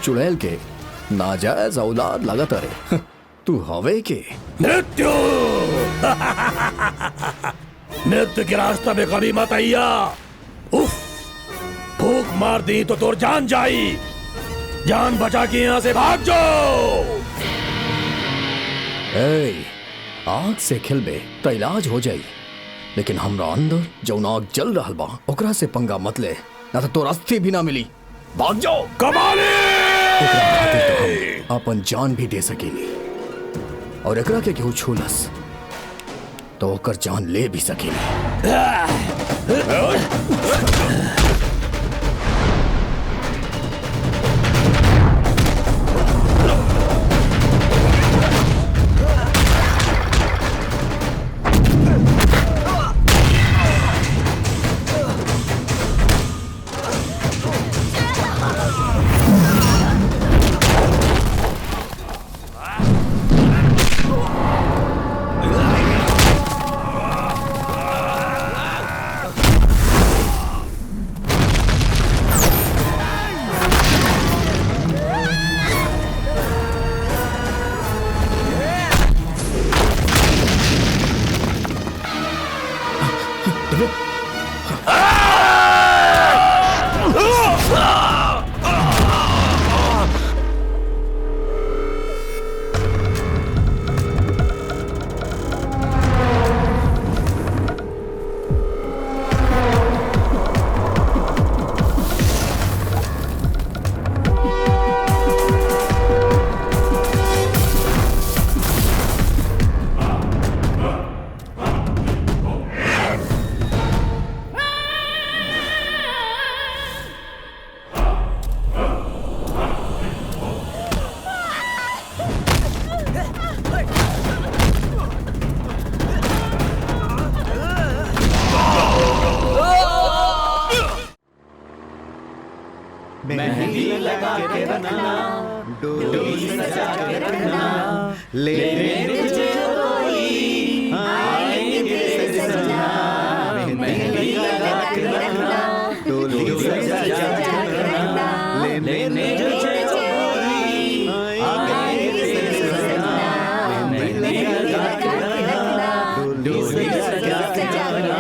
चुड़ैल के नाजायज औलाद लगत रे। तू हवे के मृत्यु मृत्यु के रास्ता में कभी मत आइया। उफ, भूख मार दी तो तोर जान जाई। जान बचा के यहाँ से भाग जाओ। आग से खिलबे तो इलाज हो जाई, लेकिन हमरा अंदर जौन आग जल रहा बा ओकरा से पंगा मत ले, ना तो तोर अस्थि भी ना मिली। भाग जाओ। कमाली तो हम अपन जान भी दे सकेली, और एकरा के केहू छूलस तो ओकर जान ले भी सकेली। मेहंदी लगा के रखना, डोली सजा के रखना, लेने तुझे कोई आएंगे सजना। मेहंदी लगा के रखना, डोली सजा के रखना, लेने तुझे कोई आएंगे सजना। मेहंदी लगा के रखना, डोली सजा के रखना।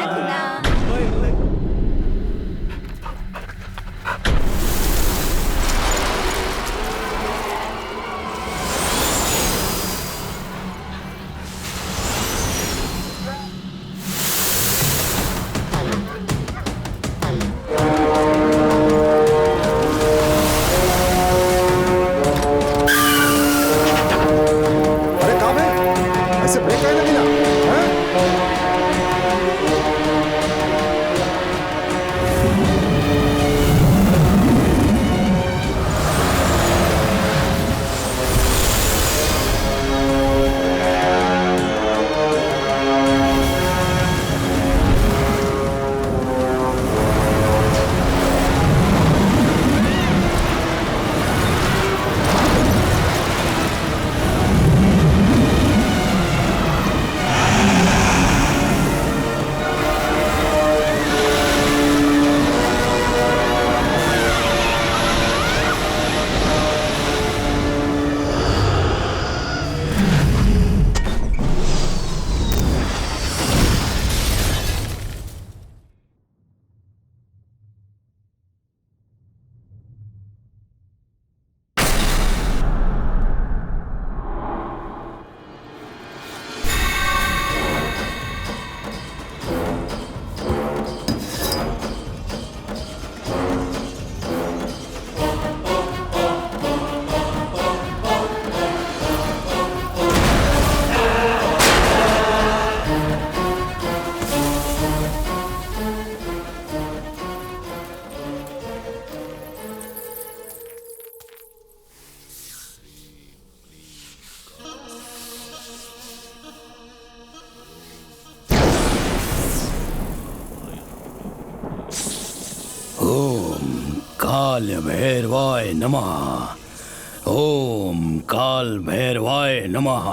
काल भैरवाय नमः। ओम काल भैरवाय नमः।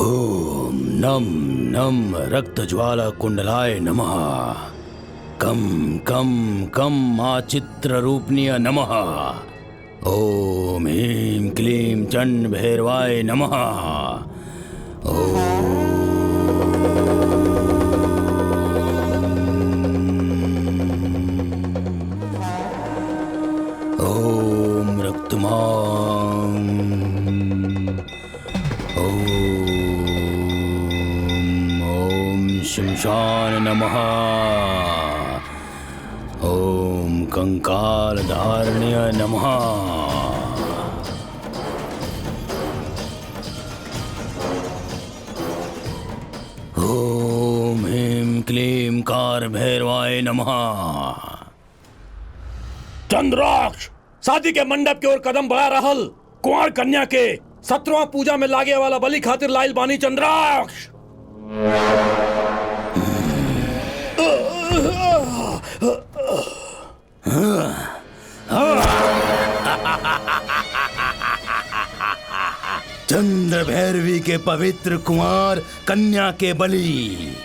ओम नम नम रक्त ज्वाला कुंडलाय नमः। कम कम कम आचित्ररूपनीय नमः। ओम ह्रीं क्लीं चंड भैरवाय नमः। ओम रक्तमां। ओम शमशान नमः। ओम कंकालधारण्य नमः। ओम ह्रीं क्लीं कार भैरवाय नमः। चंद्राक्ष शादी के मंडप की ओर कदम बढ़ा रहल कुंवर कन्या के 17वां पूजा में लागे वाला बलि खातिर लाइल बानी चंद्राक्ष। चंद्र भैरवी के पवित्र कुंवर कन्या के बलि,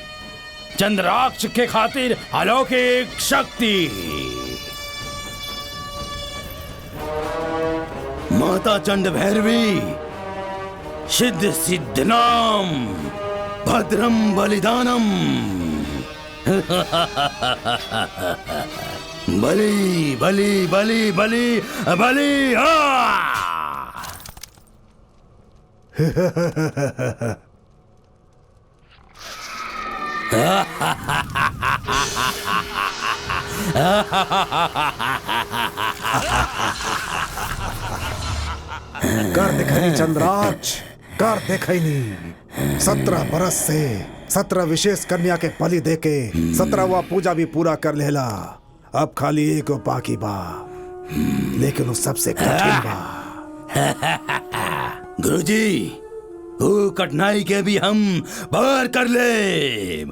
चंद्राक्ष के खातिर अलौकिक शक्ति। माता चंड भैरवी सिद्ध सिद्धनाम भद्रम बलिदानम। बलि बलि बलि बलि बलि। कर दिखनी चंद्राक्ष, कर दिखनी। 17 बरस से 17 विशेष कन्या के बलि देके 17वां पूजा भी पूरा कर लेला। अब खाली एक बाकी बा, लेकिन वो सबसे कठिन बा। गुरुजी, वो कठिनाई के भी हम पार कर ले।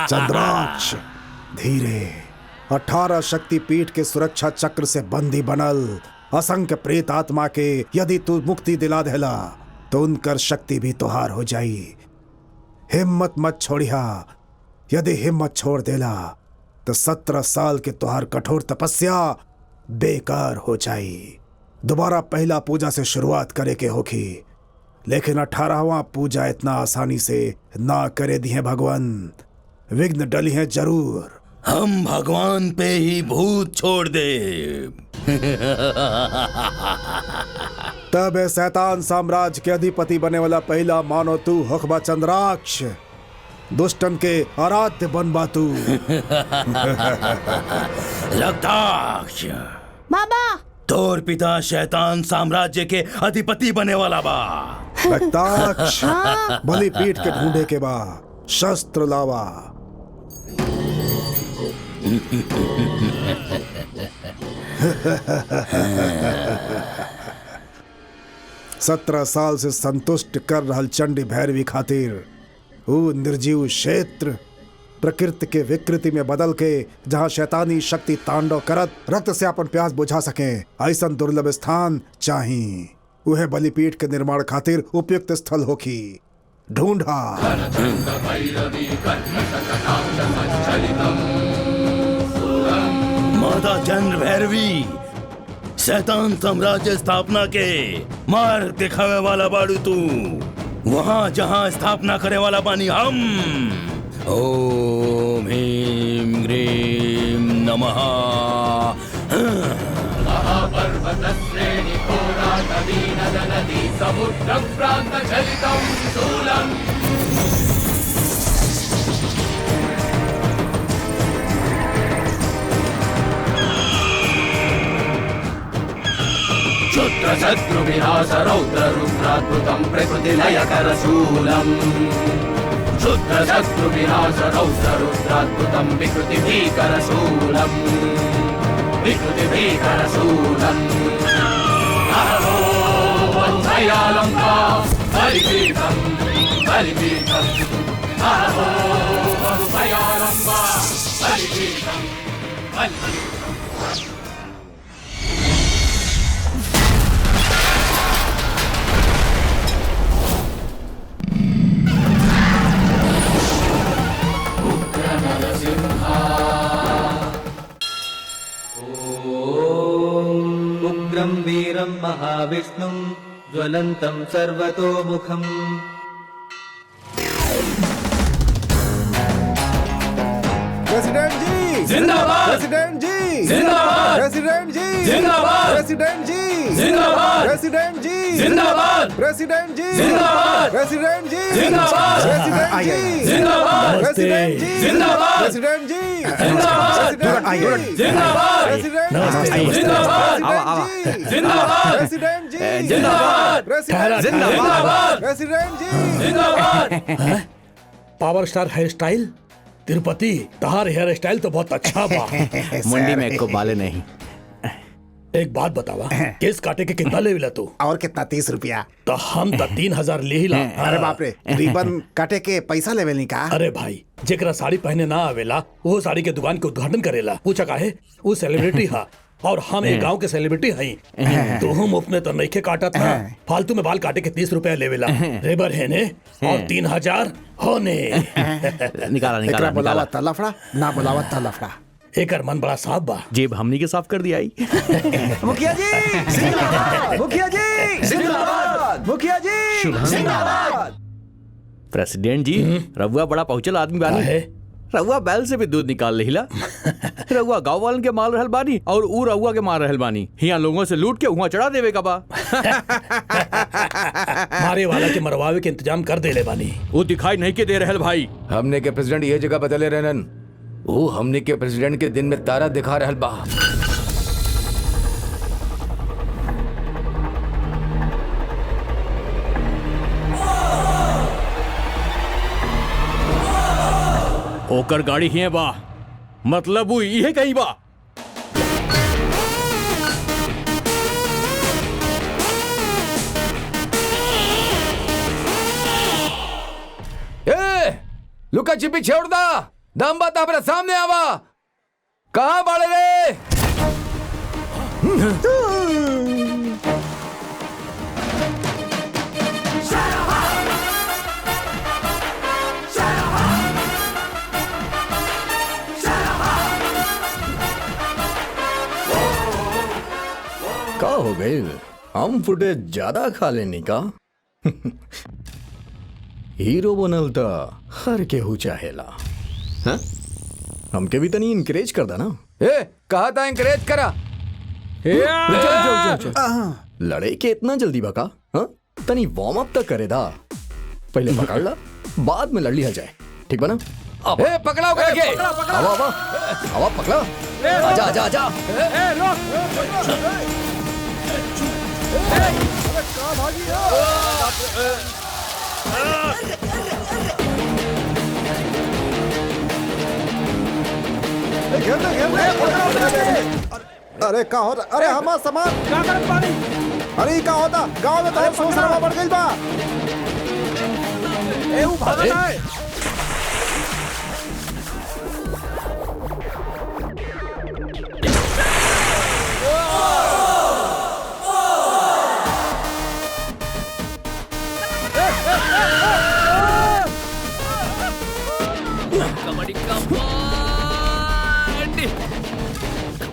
चंद्राक्ष धीरे। 18 शक्ति पीठ के सुरक्षा चक्र से बंदी बनल असंख्य प्रेत आत्मा के यदि तू मुक्ति दिला देला तो उनकर शक्ति भी तुहार हो जाई। हिम्मत मत छोड़िया। यदि हिम्मत छोड़ देला तो 17 साल के तुहार कठोर तपस्या बेकार हो जाई। दोबारा पहला पूजा से शुरुआत करे के होगी, लेकिन 18वां पूजा इतना आसानी से ना करे दिए भगवान। विघ्न डली हैं जरूर। हम भगवान पे ही भूत छोड़ दे। तब शैतान साम्राज्य के अधिपति बने वाला पहला मानो तू हुक्मा चंद्राक्ष। दुष्टन के आराध्य बनबा तू। रक्ताक्ष बाबा, तोर पिता शैतान साम्राज्य के अधिपति बने वाला बा। रक्ताक्ष बलि पीठ के ढूंढे के बा, शस्त्र लावा। 17 साल से संतुष्ट कर रहल चंडी भैरवी खातिर वो निर्जीव क्षेत्र प्रकृति के विकृति में बदल के जहाँ शैतानी शक्ति तांडव करत रक्त से अपन प्यास बुझा सके, ऐसा दुर्लभ स्थान चाहिए। वह बलिपीठ के निर्माण खातिर उपयुक्त स्थल होखी। ढूंढा। माता चंद्र भैरवी शैतान साम्राज्य स्थापना के मार्ग दिखावे वाला बाड़ू तू। वहाँ जहाँ स्थापना करे वाला बानी हम। ओम ह्रीं ग्रीं नमः। क्षुद्र शत्रु विनाश रौद्र रुद्राद्भुतं प्रकृति लय करशूलम्। क्षुद्र शत्रु विनाश रौद्र रुद्राद्भुतं विकृति भीकरशूलम्। विकृति भीकरशूलम्। अहो वत्सयालम्बा बलिपीठं बलिपीठं। अहो वत्सयालम्बा बलिपीठं बलिपीठं। Simha अजं वीरं महाविष्णुं ज्वलन्तं सर्वतोमुखम्। प्रेसिडेंट जी जिंदाबाद! प्रेसिडेंट जी जिंदाबाद! प्रेसिडेंट जी जिंदाबाद! प्रेसिडेंट जी जिंदाबाद! प्रेसिडेंट जी जिंदाबाद! प्रेसिडेंट जी जिंदाबाद! प्रेसिडेंट जी जिंदाबाद! प्रेसिडेंट जी जिंदाबाद! प्रेसिडेंट जी जिंदाबाद! प्रेसिडेंट जी जिंदाबाद! प्रेसिडेंट जी जिंदाबाद! प्रेसिडेंट जी जिंदाबाद! जिंदाबाद! प्रेसिडेंट जी जिंदाबाद! प्रेसिडेंट जी जिंदाबाद! प्रेसिडेंट जी जिंदाबाद! Power star hairstyle Tirupati तहार हेयर स्टाइल तो बहुत अच्छा बा। मंडी में को बाले नहीं। एक बात बतावा, केस काटे के कितना लेविला तू? और कितना 30 रुपया? तो हम तो 3000 ले ही ला। अरे बाप रे, रिबन काटे के पैसा लेवे नहीं का? अरे भाई, जेकरा साड़ी पहने ना आवेला वो साड़ी के दुकान के उद्घाटन करेला। पूछा काहे? वो सेलिब्रिटी हा और हम एक गांव के सेलिब्रिटी हई। तो हम अपने तो नइखे काटत ना, फालतू में बाल काटे के 30 रुपया लेवेला। रेबर है ने और 3000 होने। निकाला एकरा बुलावा निकाला था लफड़ा, ना बुलावा था लफड़ा। एकर मन बड़ा साफ बा। जेब हमनी के साफ कर दिया आई। मुखिया जी जिंदाबाद! मुखिया जी जिंदाबाद! मुखिया जी जिंदाबाद! प्रेसिडेंट जी, रउआ बड़ा पहुंचल आदमी बानी। काहे? रउआ बैल से भी दूध निकाल लेहिला। रउआ गांव वालन के मार रहल बानी और ऊ रउआ के मार रहल बानी। हियां लोगों से लूट के हुआ चढ़ा देवे का बा। मारे वाला के मरवावे के इंतजाम कर देले बानी। वो दिखाई नहीं के दे रहल भाई। हमने के प्रेसिडेंट ये जगह बदले रहन। वो हमने के प्रेसिडेंट के दिन में तारा दिखा रहल बा। ओकर गाड़ी ही बा, मतलब वो इहे कहीं बा। ए, लुका छिपी छोड़ दा। दम बात अपने सामने आवा। कहाँ बाड़े रे? का हो गई? हम फुटेज ज्यादा खा लेनी का? हीरो बनल तो हर केहू चाहेला। हाँ? हमके भी तनी इनकरेज कर दा ना। ए, कहा था इंकरेज करा। लड़े के इतना जल्दी बका? हाँ? तनी वार्म अप तक करे दा। पहले पकड़ ला, बाद में लड़ लिया जाए। ठीक बना? ए, पकड़ाओ करके। आवा आवा आवा पकड़ा। आजा आजा आजा। अरे का होता? अरे हमार सामान अरे का होता? गांव में तो सोचना बढ़ गई बा।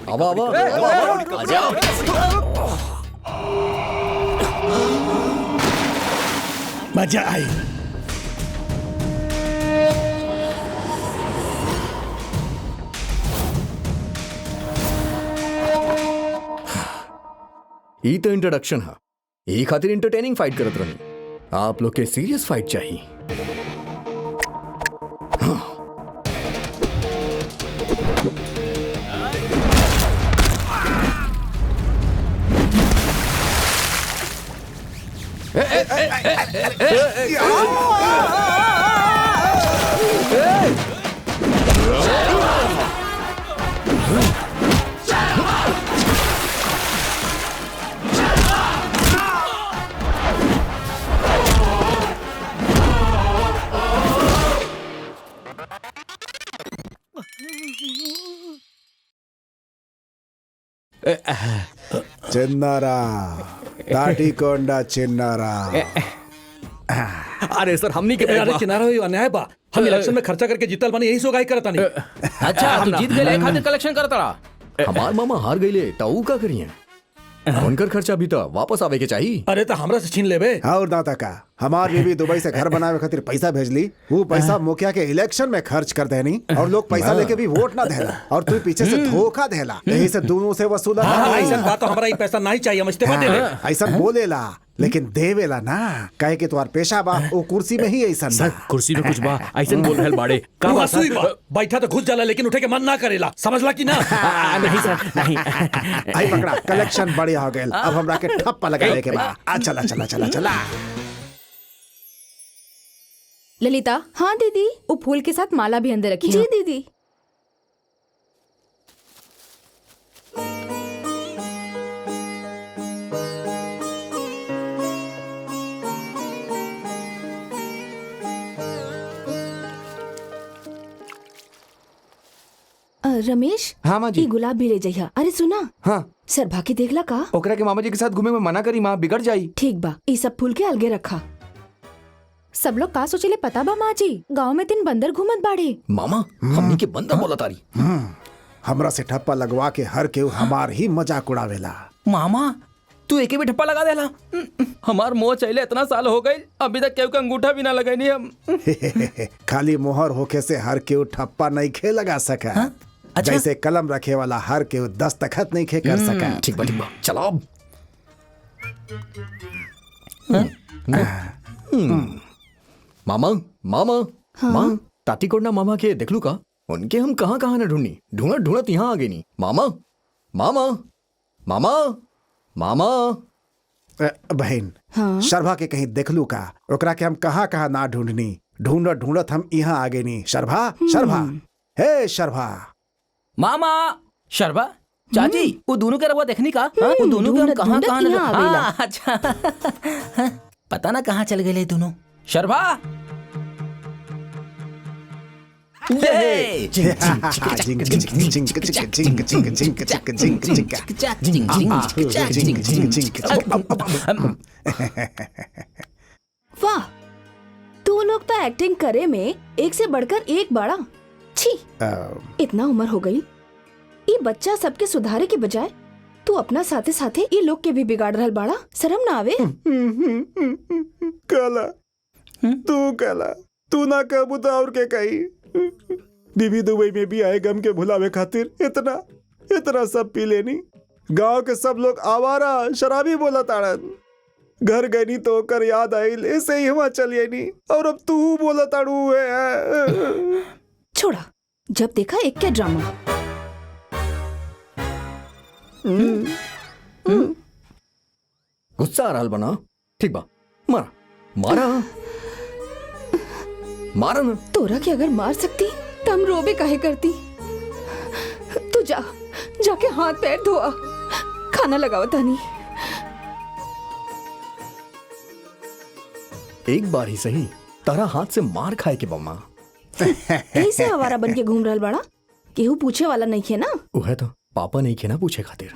आवा आवा आवा आजा। मजा आई। ई तो इंट्रोडक्शन है। ई खातिर इंटरटेनिंग फाइट करत रही। आप लोग के सीरियस फाइट चाहिए। चिन्नारा ताटीकोंडा चिन्नारा। अरे सर, हमनी के अरे किनारा हुई अन्याय बा। हम इलेक्शन में खर्चा करके जीतल बानी, यही सोगाई करता नहीं। अच्छा, हम जीत गए खातिर कलेक्शन करता रहा। हमार मामा हार गईले, ताऊ का करिए? उनकर खर्चा भी तो वापस आवे के चाहिए। अरे तो हमरा से छीन लेबे। और दाता का हमार बीवी दुबई से घर बनावे खातिर पैसा भेजली, वो पैसा मुखिया के इलेक्शन में खर्च कर देनी और लोग पैसा लेके भी वोट ना देला और तू पीछे से धोखा देला, यही से दोनों से वसूला। ऐसा बात तो हमरा ही पैसा नहीं चाहिए, हम इस्तीफा दे दे। ऐसा बोलेला लेकिन देवेला ना, कहे कि तुम्हार पेशा बा वो कुर्सी में ही ऐसा सर कुर्सी में कुछ बा ऐसा बोल रहल बाड़े का तू बात हंसुई बा, बैठा तो घुस जाला लेकिन उठे के मन ना करेला, समझला कि ना? नहीं सर नहीं। आई पकड़ा, कलेक्शन बढ़िया हो गया, अब हमरा के ठप्पा लगावे के बा। आ चला चला चला चला। ललिता। हाँ दीदी। वो फूल के साथ माला भी अंदर रखी जी है। दीदी। रमेश। हाँ माँ जी। ई गुलाब भी ले जइहा। अरे सुना, हाँ सरभा के देखला का? ओकरा के मामा जी के साथ घूमे में मना करी, माँ बिगड़ जाई। ठीक बा, ई सब फूल के अलगे रखा। सब लोग का सोचले पता बा माँ जी, गाँव में 3 बंदर घूमत बाड़े। मामा हमनी के बंदर बोला तारी। हमरा से ठप्पा लगवा के हर केहू हमार ही मजाक उड़ावेला। मामा तू एके भी ठप्पा लगा देला। हमार मोह चले इतना साल हो गई, अभी तक केहू का अंगूठा भी ना लगैनी हम। खाली मोहर होके से हर केहू ठप्पा नहीं खे लगा सका। हाँ? अच्छा? जैसे कलम रखे वाला हर केहू दस्तखत नहीं खे कर सका। ठीक बा चलो अब। मामा मामा माँ ताती कोडना मामा के देख लू का, उनके हम कहाँ कहाँ न ढूंढनी, ढूंढत ढूंढत यहाँ आ गई नी। मामा मामा मामा मामा। बहन हाँ? शर्भा के कहीं देखलू का, ओकरा के हम कहाँ कहाँ ना ढूंढनी, ढूंढत ढूंढत हम यहाँ आ गए नी। शर्भा शर्भा हे शर्भा। मामा शर्बा चाची वो दोनों के रवा देखनी का? हाँ? वो दोनों के हम कहाँ कहाँ न यहाँ आवेला। हाँ, अच्छा। पता ना कहाँ चल गए दोनों। शर्बा ये! वाह, तू लोग तो एक्टिंग करे में एक से बढ़कर एक बड़ा। छी, इतना उम्र हो गई, ये बच्चा सबके सुधारे के बजाय तू अपना साथे साथे ये लोग के भी बिगाड़ रहल बाड़ा। शर्म ना आवे? काला तू काला तू ना कहबू तो और के कही। बीबी दुबई में भी आए गम के भुलावे खातिर इतना इतना सब पी लेनी। गांव के सब लोग आवारा शराबी बोला ताड़न। घर गई तो कर याद आई, ऐसे ही हुआ चलिए नहीं, और अब तू बोला ताड़ू है। छोड़ा, जब देखा एक क्या ड्रामा। गुस्सा आ रहा बना। ठीक बा मारा मारा मारा ना। तोरा के अगर मार सकती तो हम रोबे काहे करती। तू जा, जाके हाथ पैर धोआ, खाना लगाओ तानी। एक बार ही सही तारा हाथ से मार खाए के बम्मा। ऐसे आवारा बन के घूम रहल बड़ा, केहू पूछे वाला नहीं है ना। उहे तो पापा नहीं खे ना पूछे खातिर।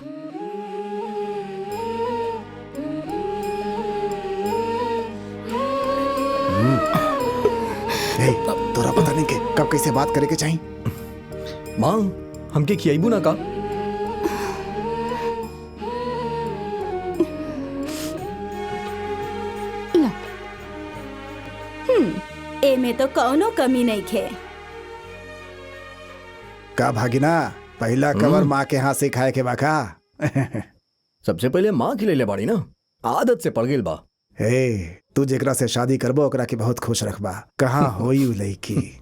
तोरा पता नहीं के कब कैसे बात करे के चाहिए। माँ हमके खियाइबू ना का? एमे तो कौनो कमी नहीं खे। का भागिना पहला कवर माँ के हाथ से खाए के बाका। सबसे पहले माँ खिलैले बाड़ी ना, आदत से पड़ गेल बा। हे तू जेकरा से शादी करबो ओकरा के बहुत खुश रखबा। कहाँ होई उ लड़की?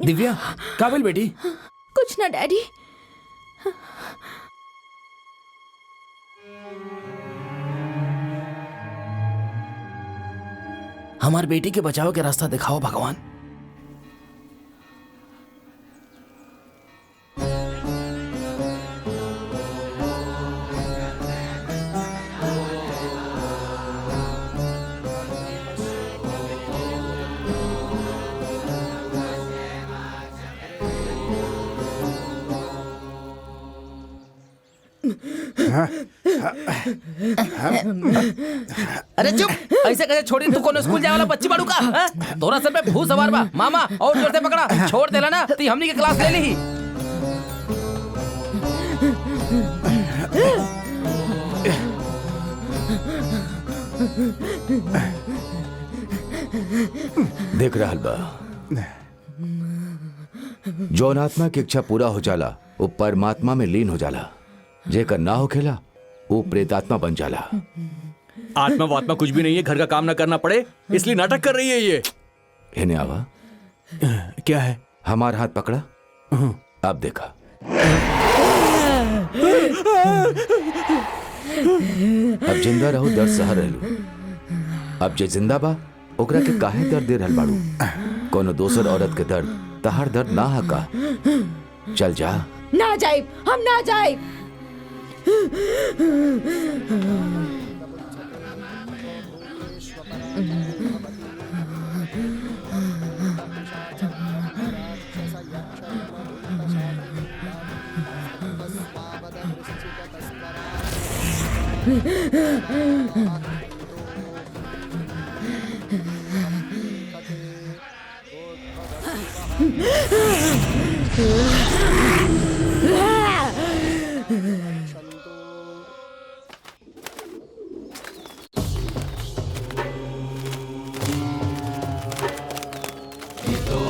दिव्या काबिल बेटी। कुछ ना डैडी। हमार बेटी के बचाव के रास्ता दिखाओ भगवान। अरे चुप, ऐसे कैसे छोड़ी? तू कौन स्कूल जाए वाला बच्ची बाड़ू का? हाँ? तोरा सर पे भूत सवार बा मामा, और जोर से पकड़ा, छोड़ देला ना ती हमनी के क्लास ले ली। देख रहल बा, जौन आत्मा की इच्छा पूरा हो जाला वो परमात्मा में लीन हो जाला, जेकर ना होखेला वो प्रेतात्मा बन जाला। आत्मा वात्मा कुछ भी नहीं है, घर का काम ना करना पड़े इसलिए नाटक कर रही है ये। इन्हें आवा, क्या है? हमारा हाथ पकड़ा, अब देखा। अब जिंदा रहो, दर्द सह रहलू। अब जे जिंदा बा ओकरा के काहे दर्द दे रहल बाड़ू? कोनो दोसर औरत के दर्द तहार दर्द ना हका। चल जा। ना जाए, हम ना जाए।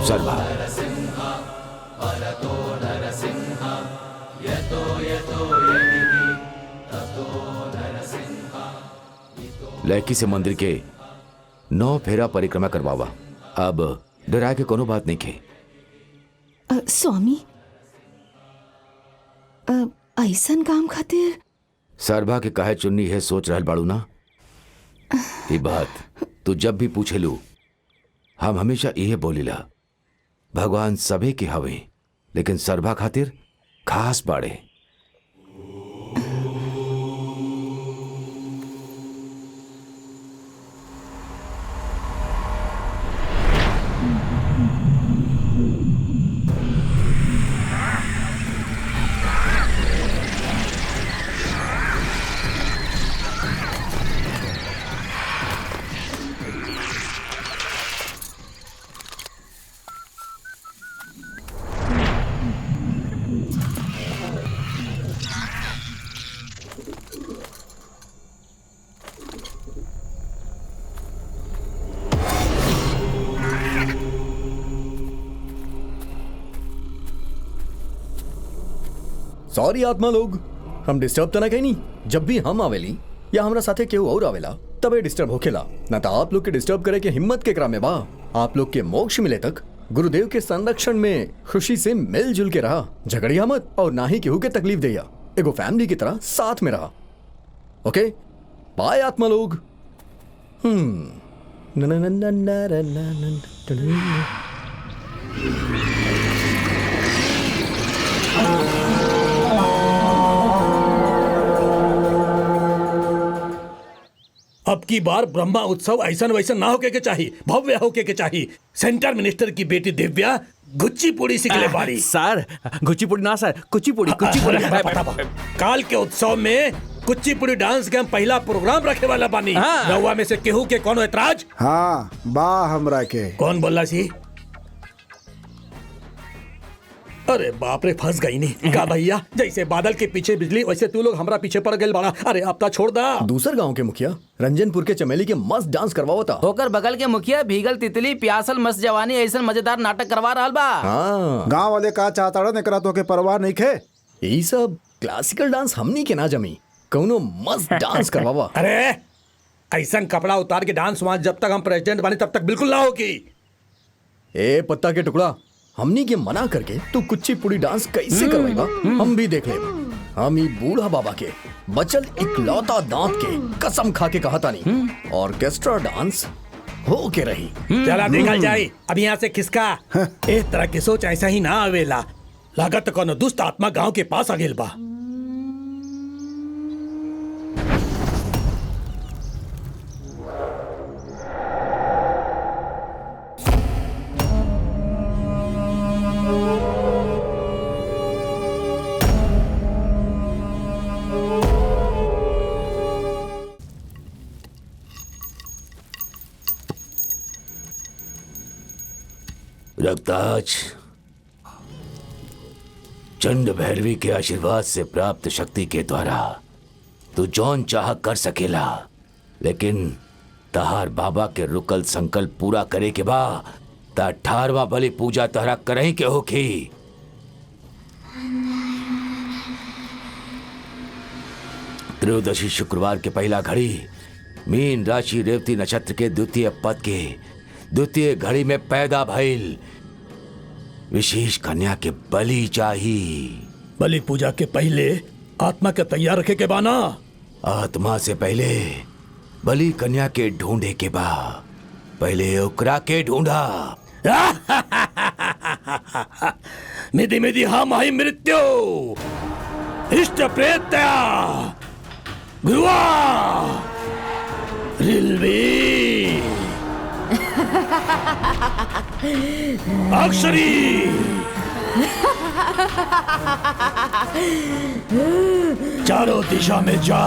सर्वा लड़की से मंदिर के 9 फेरा परिक्रमा करवावा। अब डराए के कोनो बात नहीं के। स्वामी, ऐसन काम खातिर सरभा के काहे चुन्नी है सोच रहल बाड़ू ना? ये बात तू जब भी पूछे लू हम हमेशा यही बोलीला, भगवान सबे के हवे लेकिन सरभा खातिर खास बाड़े। सॉरी आत्मा लोग, हम डिस्टर्ब तो ना कहीं नहीं। जब भी हम आवेली या हमरा साथे केहू और आवेला तबे डिस्टर्ब होखेला, ना तो आप लोग के डिस्टर्ब करे के हिम्मत के करा में बा। आप लोग के मोक्ष मिले तक गुरुदेव के संरक्षण में खुशी से मिलजुल के रहा, झगड़िया मत और ना ही केहू के तकलीफ दिया। एगो फैमिली की तरह साथ में रहा। ओके बाय आत्मा लोग। अब की बार ब्रह्मा उत्सव ऐसा वैसा ना होके के चाहिए, भव्य होके के चाहिए। सेंटर मिनिस्टर की बेटी दिव्या गुच्चीपुड़ी सिखले बाड़ी। सर गुच्चीपुड़ी ना सर, कुचिपुड़ी कुचिपुड़ी। काल के उत्सव में कुचिपुड़ी डांस के हम पहला प्रोग्राम रखे वाला बानी। रउआ में से केहू के कोनो एतराज? हाँ बा हमरा के। कौन बोला सी? अरे बाप रे, फंस गई नहीं का भैया? जैसे बादल के पीछे बिजली वैसे तू लोग हमरा पीछे पड़ गए बाड़ा। अरे अब तो छोड़ दा। दूसर गांव के मुखिया रंजनपुर के चमेली के मस्त डांस करवाओ था। होकर बगल के मुखिया भीगल तितली प्यासल मस्त जवानी ऐसा मजेदार नाटक करवा रहा बा। हाँ गांव वाले का चाहता एकरा तो के परवाह नहीं खे। यही सब क्लासिकल डांस हमनी के ना जमी, कौनो मस्त डांस करवावा। अरे ऐसा कपड़ा उतार के डांस वहां जब तक हम प्रेसिडेंट बने तब तक बिल्कुल ना होगी। ए पत्ता के टुकड़ा, हमनी के मना करके तू कुचिपुड़ी डांस कैसे करवाएगा? हम भी देख ले। हम ही बूढ़ा बाबा के बचल इकलौता दांत के कसम खा के कहा था नहीं, ऑर्केस्ट्रा डांस हो के रही। चला देखा जाए। अब यहाँ से खिसका। एक तरह की सोच ऐसा ही ना आवेला। लागत कोनो दुष्ट आत्मा गांव के पास आ गेल बा। रक्ताज, चंड भैरवी के आशीर्वाद से प्राप्त शक्ति के द्वारा तू जौन चाह कर सकेला, लेकिन तहार बाबा के रुकल संकल्प पूरा करे के बा ता 18वां बलि पूजा तहरा करही के होखी। त्रयोदशी शुक्रवार के पहला घड़ी मीन राशि रेवती नक्षत्र के द्वितीय पद के द्वितीय घड़ी में पैदा भइल विशेष कन्या के बलि चाहिए। बलि पूजा के पहले आत्मा के तैयार रखे के बाना। आत्मा से पहले बलि कन्या के ढूंढे के बा, पहले ओकरा के ढूंढा। मिधि मिधि हम आई मृत्यु इष्ट प्रेत्या गुरुआ रिल्वी अक्षरी चारों दिशा में जा,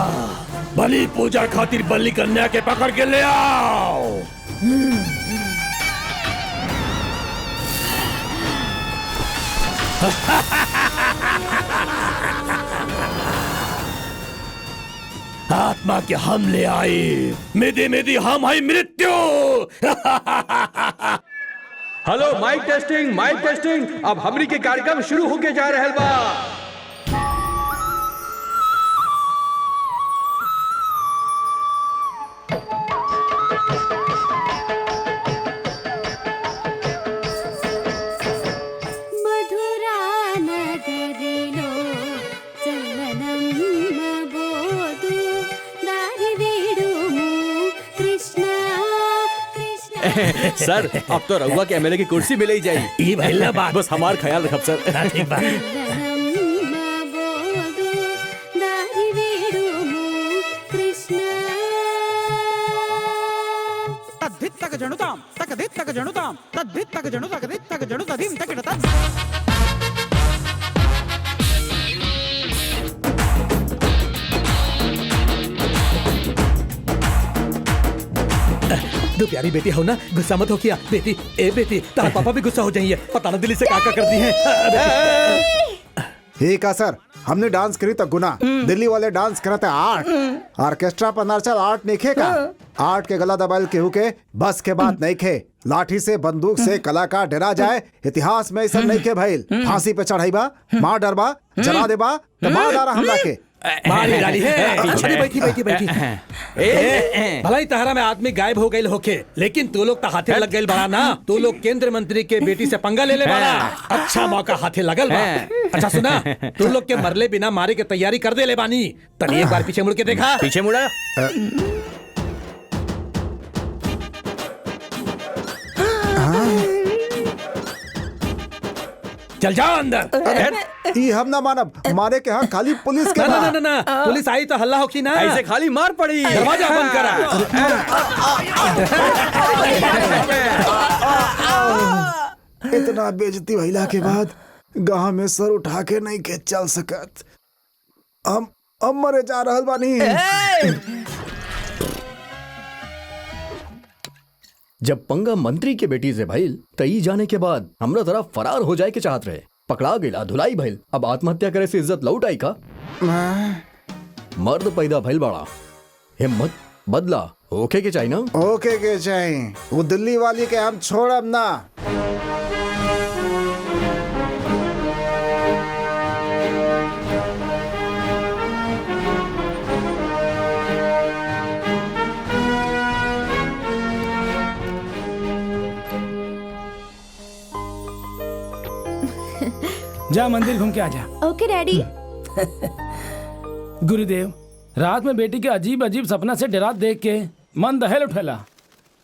बलि पूजा खातिर बलि कन्या के पकड़ के ले आओ। आत्मा के हम ले आए, मिधि मिधि हम आई मृत्यु। Hello, mike testing. अब हमरी के कार्यक्रम शुरू होके जा रहल बा। सर, अब तो रउआ के एमएलए की कुर्सी मिल ही जाएगी। ई भइला बात। बस हमार ख्याल रखब सर। ठीक बा। तक जणुताम तक धित तक जणुताम तद्धित तक जणु तक धित तक जणु तधिम तक तद। दो प्यारी बेटी हो ना, गुस्सा मत हो किया बेटी। ए बेटी, तारा पापा भी गुस्सा हो जाइए, पता ना दिल्ली से काका कर दी है। ठीक है सर, हमने डांस करी तो गुना, दिल्ली वाले डांस करते आर्ट। ऑर्केस्ट्रा पर नर्चल आर्ट नहीं खे का। आर्ट के गला दबाइल केहू के बस के बात नहीं खे। लाठी से बंदूक से कलाकार डरा जाए, इतिहास में ऐसा नहीं खे भइल। फांसी पे चढ़ाईबा, मार डरबा, जला देबा तो मार डारा हमरा के। मारी डाली है। अरे बैठी। भला ही तहरा में आदमी गायब हो गए होके, लेकिन तू लोग तो हाथे लग गए बड़ा ना। तू लोग केंद्र मंत्री के बेटी से पंगा ले बड़ा। अच्छा मौका हाथे लगल बा। अच्छा सुना, तू लोग के मरले बिना मारे के तैयारी कर दे ले बानी। तनी एक बार पीछे मुड़ के देखा। पीछे मुड़ा। चल जाओ अंदर। ई हम ना मानब, मारे के हाँ खाली पुलिस के ना। पुलिस आई तो हल्ला हो की ना। ऐसे खाली मार पड़ी। दरवाजा बंद करा। इतना बेइज्जती भइला के बाद गांव में सर उठा के नहीं के चल सकत। हम मरे जा रहल बानी। जब पंगा मंत्री के बेटी से भइल तई जाने के बाद हमरा तरफ फरार हो जाए के चाहत रहे। पकड़ा गेला, धुलाई भइल। अब आत्महत्या करे से इज्जत लौट आई का? मर्द पैदा भइल बड़ा, हिम्मत बदला ओके के चाहिए ना। ओके के चाहिए। वो दिल्ली वाली के हम छोड़ब ना। जा मंदिर घूम के आ जा। ओके डैडी। गुरुदेव, रात में बेटी के अजीब अजीब सपना से डरा देख के मन दहल उठेला,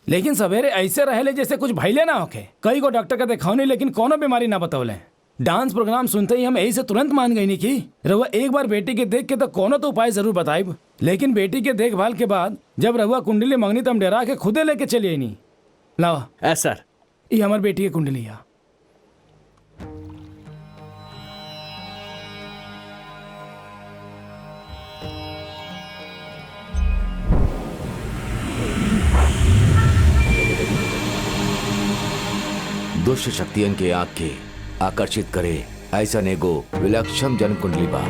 लेकिन सवेरे ऐसे रहेले जैसे कुछ भइले ना होके। कई को डॉक्टर का दिखावनी, लेकिन कोनो बीमारी ना बतौले। डांस प्रोग्राम सुनते ही हम यही से तुरंत मान गई नहीं कि रहुआ एक बार बेटी के देख के तो कोनो तो उपाय जरूर बताइब। लेकिन बेटी के देखभाल के बाद जब रहुआ कुंडली मांगनी तो हम डरा के खुदे लेके चलिए नहीं। लावा सर, ये हमारी बेटी की कुंडली है। दुष्ट शक्तियन के आंख के आकर्षित करे ऐसा नेगो विलक्षण जन्म कुंडली बा।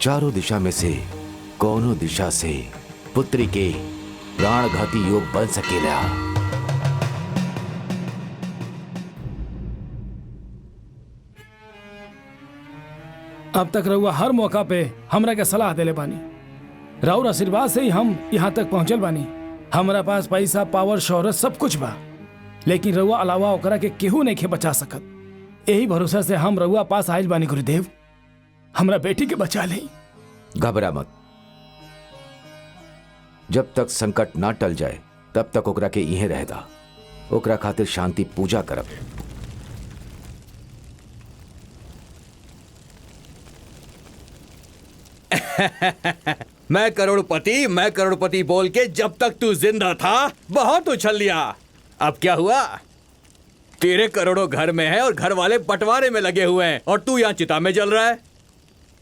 चारों दिशा में से कोनो दिशा से पुत्री के प्राणघाती योग बन सकेला। अब तक रहुआ हर मौका पे हमरा के सलाह देले बानी। राउर आशीर्वाद से ही हम यहाँ तक पहुँचल बानी। हमरा पास पैसा, पावर, शोहरत सब कुछ बा, लेकिन रहुआ अलावा ओकरा के केहू नहीं के बचा सकत। यही भरोसा से हम रहुआ पास आयल बानी। गुरुदेव, हमरा बेटी के बचा ले। घबरा मत, जब तक संकट ना टल जाए तब तक ओकरा के इहे रहदा। ओकरा खातिर शांति पूजा करब। मैं करोड़पति बोल के जब तक तू जिंदा था बहुत उछल लिया। अब क्या हुआ? तेरे करोड़ों घर में है और घर वाले बंटवारे में लगे हुए हैं और तू यहाँ चिता में जल रहा है।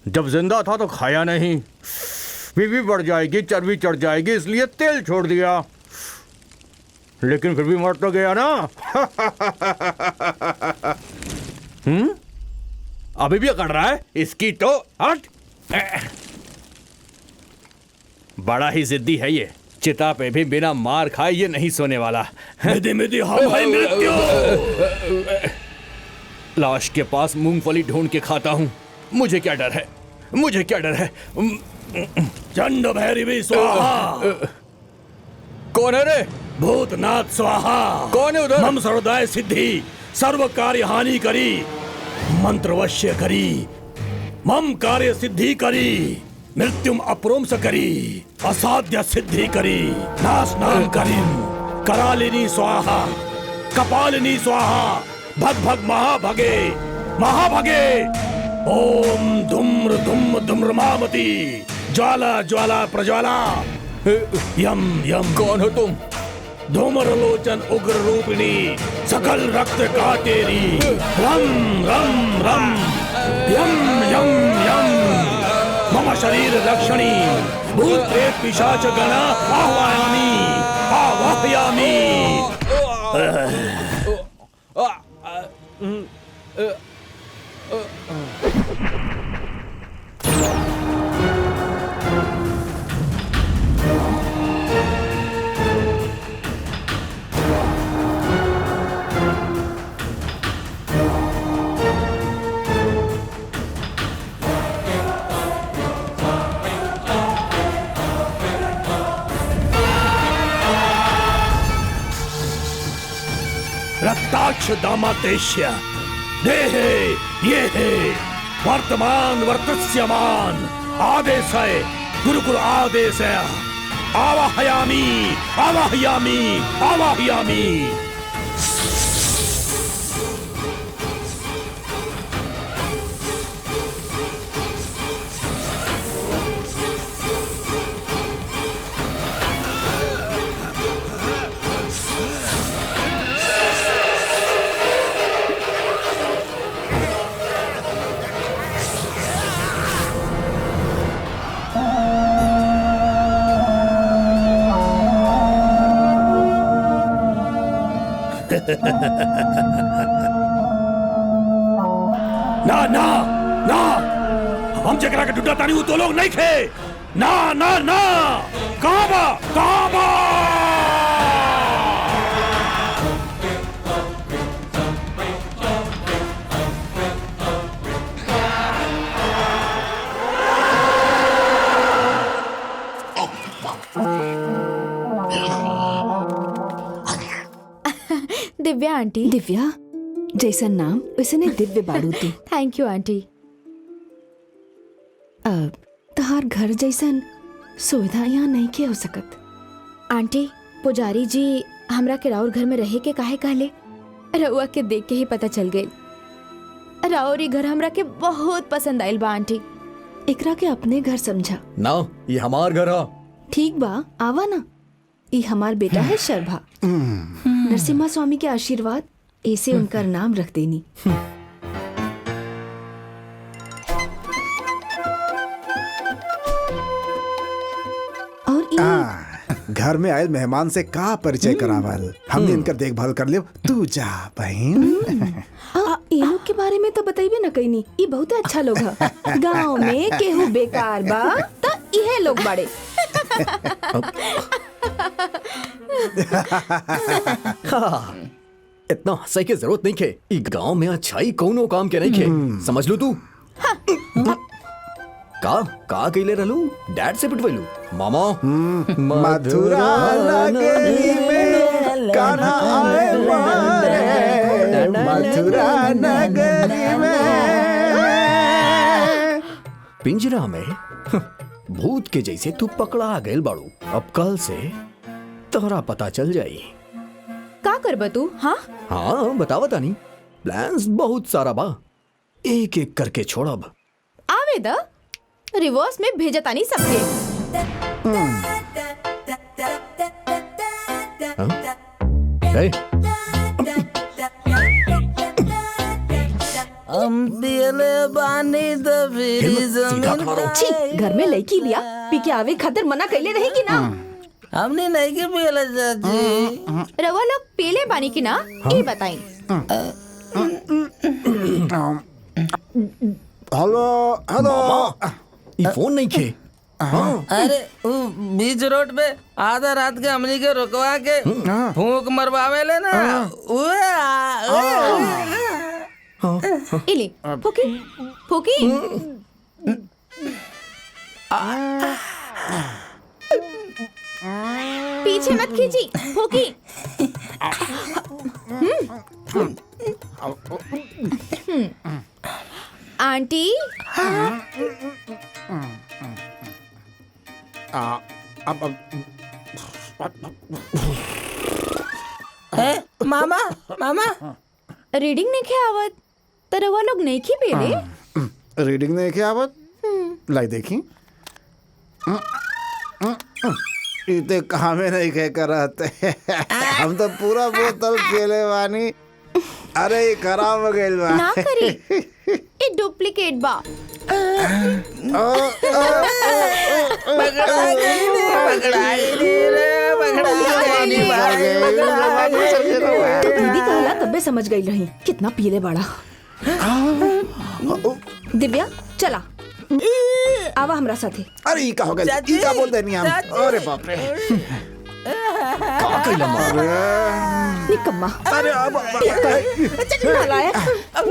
जब जिंदा था तो खाया नहीं, बीवी बढ़ जाएगी, चर्बी चढ़ जाएगी, इसलिए तेल छोड़ दिया, लेकिन फिर भी मर तो गया ना। अभी भी अकड़ रहा है? इसकी तो हट। बड़ा ही जिद्दी है ये। चिता पे भी बिना मार खाए ये नहीं सोने वाला। लाश के पास मूंगफली ढूंढ के खाता हूँ। मुझे क्या डर है? चंड भैरवी स्वाहा। कौन है रे? भूतनाथ स्वाहा। कौन है उधर? मम सर्वदाय सिद्धि, सर्व कार्य हानि करी, मंत्रवश्य करी, मम कार्य सिद्धि करी, मृत्युम अप्रोमस करी, असाध्य सिद्धि करी, नाश नाम करी, करालिनी स्वाहा, कपालिनी स्वाहा, भग भग महाभगे, महाभगे। ओम धूम्र धूम धूम्रमावती, ज्वाला ज्वाला प्रज्वाला, यम यम। कौन हो तुम? धूम्र लोचन उग्र रूपिणी, सकल रक्त का तेरी, रम रम रम, यम यम यम। मम शरीर लक्षणी, भूत प्रेत पिशाच गणा आह्वयामि, आवाहयामि। रक्ताक्ष दामातेश्य, देहे ये है वर्तमान वर्तस्यमान, आदेश है गुरुकुल आदेश है। आवाहयामि आवाहयामि आवाहयामि। ना ना ना, हम जकरा के ढूंढा तानी तो लोग नहीं खे। ना ना ना, कहां बा कहां बा? दिव्या आंटी। दिव्या, जैसा नाम वैसे दिव्य बाड़ू तू। Thank you aunty. अब तहार घर जैसन सुविधा यहाँ नहीं के हो सकत। आंटी, पुजारी जी हमरा के राउर घर में रहे के काहे कहले? रउआ के देख के ही पता चल गई। राउर ई घर हमरा के बहुत पसंद आइल बा आंटी। एकरा के अपने घर समझा ना, ये हमार घर है। ठीक बा, आवा ना। ये हमार बेटा है शर्भा। नरसिम्हा स्वामी के आशीर्वाद ऐसे उनका नाम रख देनी। और घर में आए मेहमान से का परिचय करावल, हमने इनकर देखभाल कर लियो। तू जा बहन। ये लोग के बारे में तो बताइबे ना कहीं नहीं। ये बहुत अच्छा लोग है। गांव में केहू बेकार बा तो इहे लोग बाड़े। इतना हंसाई की जरूरत नहीं खे। ई गांव में अच्छाई कौनो काम के नहीं खे, समझ लू तू। का कइले रहलू? डैड से पिटवैलू? मामा मथुरा नगरी में कान्हा आए मारे, मथुरा नगरी में। पिंजरा में भूत के जैसे तू पकड़ा गइल बाड़ू। अब कल से तोरा पता चल जाई। का करबा तू? हाँ हाँ बतावा तानी। प्लान्स बहुत सारा बा, एक एक करके छोड़ब। आवे द रिवर्स में भेजा तानी सबके। ए, हम दिले बानी दबीरी जमीन पे। छी, घर में लड़की लिया पी के आवे खातिर मना कैले रहेगी ना। हमने नहीं के पियले चाची। रवा लोग पीले पानी की ना ये बताई। Hello hello. ई फोन नहीं खे। अरे बीच रोड पे आधा रात के हमनी के रुकवा के फूंक मरवावे ना। इले फूकी फूकी। पीछे मत खींची, फूकी। आंटी मामा मामा रीडिंग नहीं खे आवत तर वो लोग नहीं खी पेले। रीडिंग नहीं क्या आवत? लाई देखी। इते कहाँ में नहीं कह कर रहते। हम तो पूरा बोतल पीले बानी। अरे ये खराब हो गइल बा। ना करी, ये डुप्लीकेट बा। दीदी कहला तब्बे समझ गई रही कितना पीले बड़ा। दिव्या चला आवा हमरा साथे। अरे ई का हो गइल? ई का बोल देनी हम? अरे बाप रे। का कइला मार? निकम्मा। अरे अब नालायक,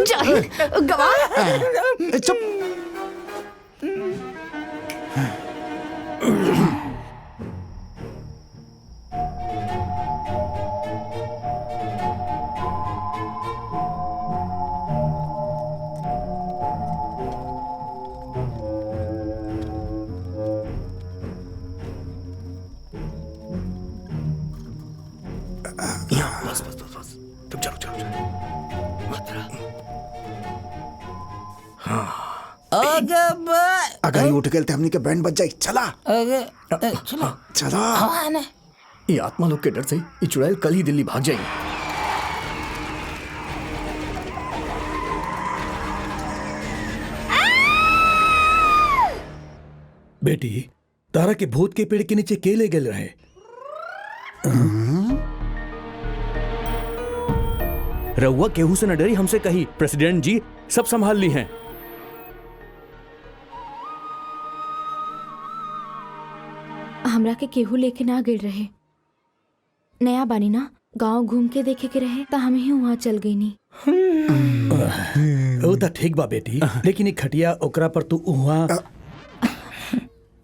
जाहिल, गवार। चुप। बस बस बस बस, रुक जा रुक जा रुक जा। अगर ये उठ गए तो हमनी के बैंड बज जाई। चला चला। ये आत्मा लोग के डर से ये चुड़ैल कल ही दिल्ली भाग जाएगी। बेटी तारा के भूत के पेड़ के नीचे के ले गए रहे? रउआ केहू से न डरी, हमसे कही प्रेसिडेंट जी सब संभाल ली हैं। हमरा के केहू लेके ना गिर रहे। नया बानी ना, गांव घूम के देखे के रहे तो हम ही वहाँ चल गई नी। वो तो ठीक बा बेटी, लेकिन एक खटिया ओकरा पर तू वहाँ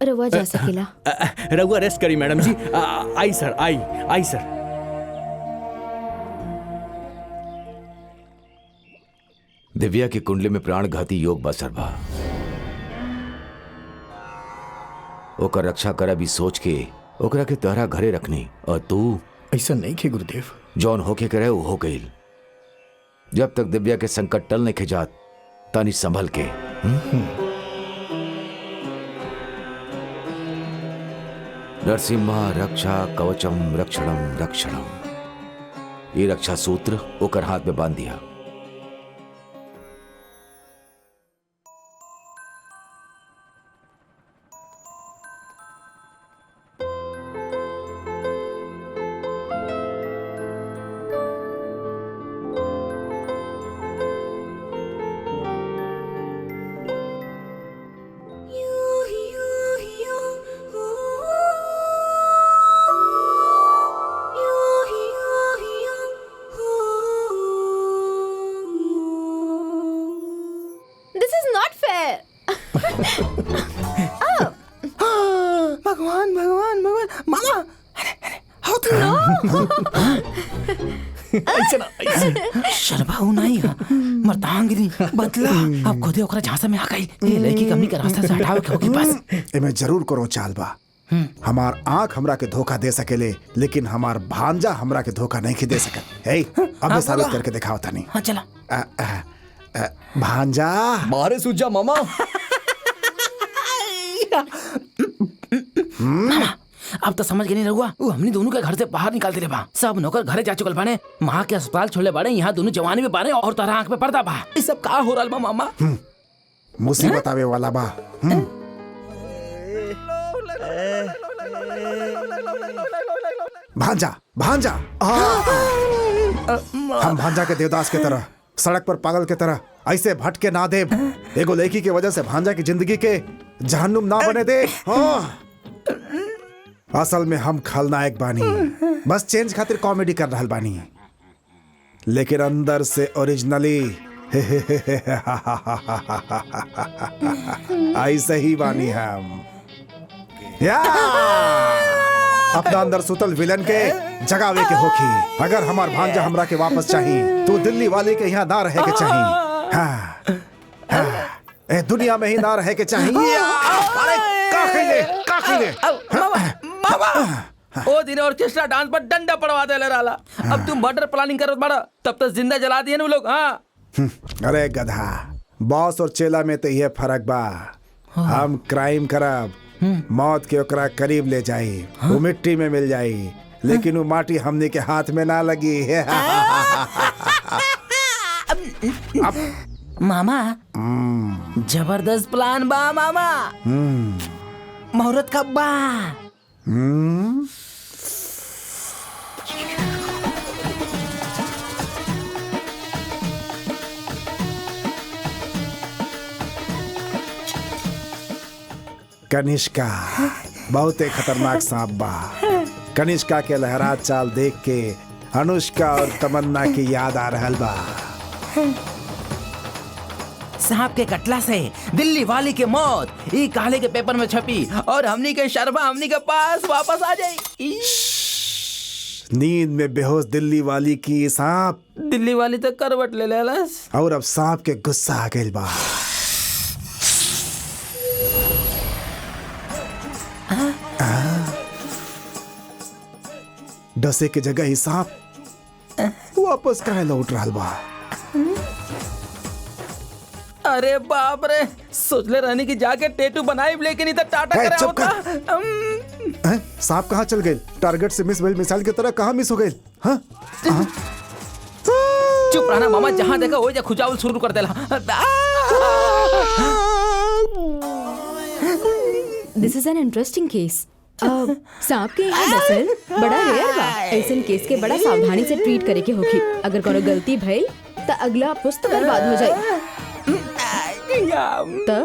रउआ जा सकेला। रउआ रेस्ट करी मैडम जी। आई सर, आई सर। दिव्या की कुंडली में प्राणघाती योग बसर बा। ओकर रक्षा कर भी सोच के ओकरा के तहरा घरे रखनी, और तू ऐसा नहीं खे गुरुदेव। जौन होके करे वो हो गईल। जब तक दिव्या के संकट टल नहीं खिजात तानी संभल के। नरसिम्हा रक्षा कवचम रक्षणम रक्षणम। ये रक्षा सूत्र ओकर हाथ में बांध दिया। ऐसे ना ऐसे शर्माऊ नहीं मर्दांगिनी बदला अब खुदे ओकरा झांसा में आ गई ये लड़की कमी के रास्ता से हटावे के होगी बस एमे जरूर करो चाल बा। हमार आंख हमरा के धोखा दे सकेले, लेकिन हमार भांजा हमरा के धोखा नहीं दे सकत। हे अब मैं साबित करके दिखाओ तनी। हाँ चला भांजा मारे सूझा मामा। मामा अब तो समझ के नहीं रहुआ वो हमने दोनों के घर से बाहर निकाल दिले बा। सब नौकर घरे जा चुकल बाने, माँ के अस्पताल छोड़ले बाड़े, यहाँ दोनों जवानी में बारे और तारा आंख में पर्दा बा। ये सब का हो रहा बा मामा? मुसीबत आवे वाला बा। भांजा भांजा हम भांजा के देवदास के तरह सड़क पर पागल के तरह ऐसे भटके ना दे। एगो लड़की के वजह से भांजा की जिंदगी के जहन्नुम ना बने दे। असल में हम खलनायक बानी, बस चेंज खातिर कॉमेडी कर रहल बानी, लेकिन अंदर से ओरिजिनली ऐसे ही बानी हम। अपना अंदर सुतल विलन के जगावे के होखी। अगर हमार भांजा हमरा के वापस चाहिए तो दिल्ली वाले के यहाँ ना रहे के चाहिए। हाँ, दुनिया में ही ना रहे के चाहिए। अरे का खिले ओ दिन ऑर्केस्ट्रा डांस पर डंडा पड़वा दे रहा। अब तुम मर्डर प्लानिंग करत बाड़ा, तब तक जिंदा जला दिए ना लोग। हाँ अरे गधा, बॉस और चेला में तो ये फर्क बा। हम क्राइम करब, मौत के ओकरा करीब ले जाई, वो मिट्टी में मिल जाई, लेकिन वो माटी हमने के हाथ में ना लगी। मामा जबरदस्त प्लान बा मामा। मुहूर्त कब बा? कनिष्का बहुत ही खतरनाक सांप बा। कनिष्का के लहरात चाल देख के अनुष्का और तमन्ना की याद आ रहल बा। सांप के कटला से दिल्ली वाली की मौत ई काले के पेपर में छपी और हमनी के शर्मा हमनी के पास वापस आ जाई। नींद में बेहोश दिल्ली वाली की सांप, दिल्ली वाली तो करवट ले लेलस और अब सांप के गुस्सा आ गइल बा। डसे के जगह ही सांप वापस काहे लौट रहल बा। अरे बाप रे, सोचले रहनी कि जाके टैटू बनाई, लेकिन इधर टाटा करे चुप होता। सांप कहाँ चल गए? टारगेट से मिस मिसाइल की तरह कहाँ मिस हो गए? हाँ? चुप रहना मामा, जहाँ देखा वही जा खुजावल शुरू कर देला। दिस इज एन इंटरेस्टिंग केस। सांप के यहाँ दसल बड़ा रेयर बा। ऐसन केस के बड़ा सावधानी से ट्रीट करे के होखी। अगर कोनो गलती भइल तो अगला पुस्त बर्बाद हो जाए। तो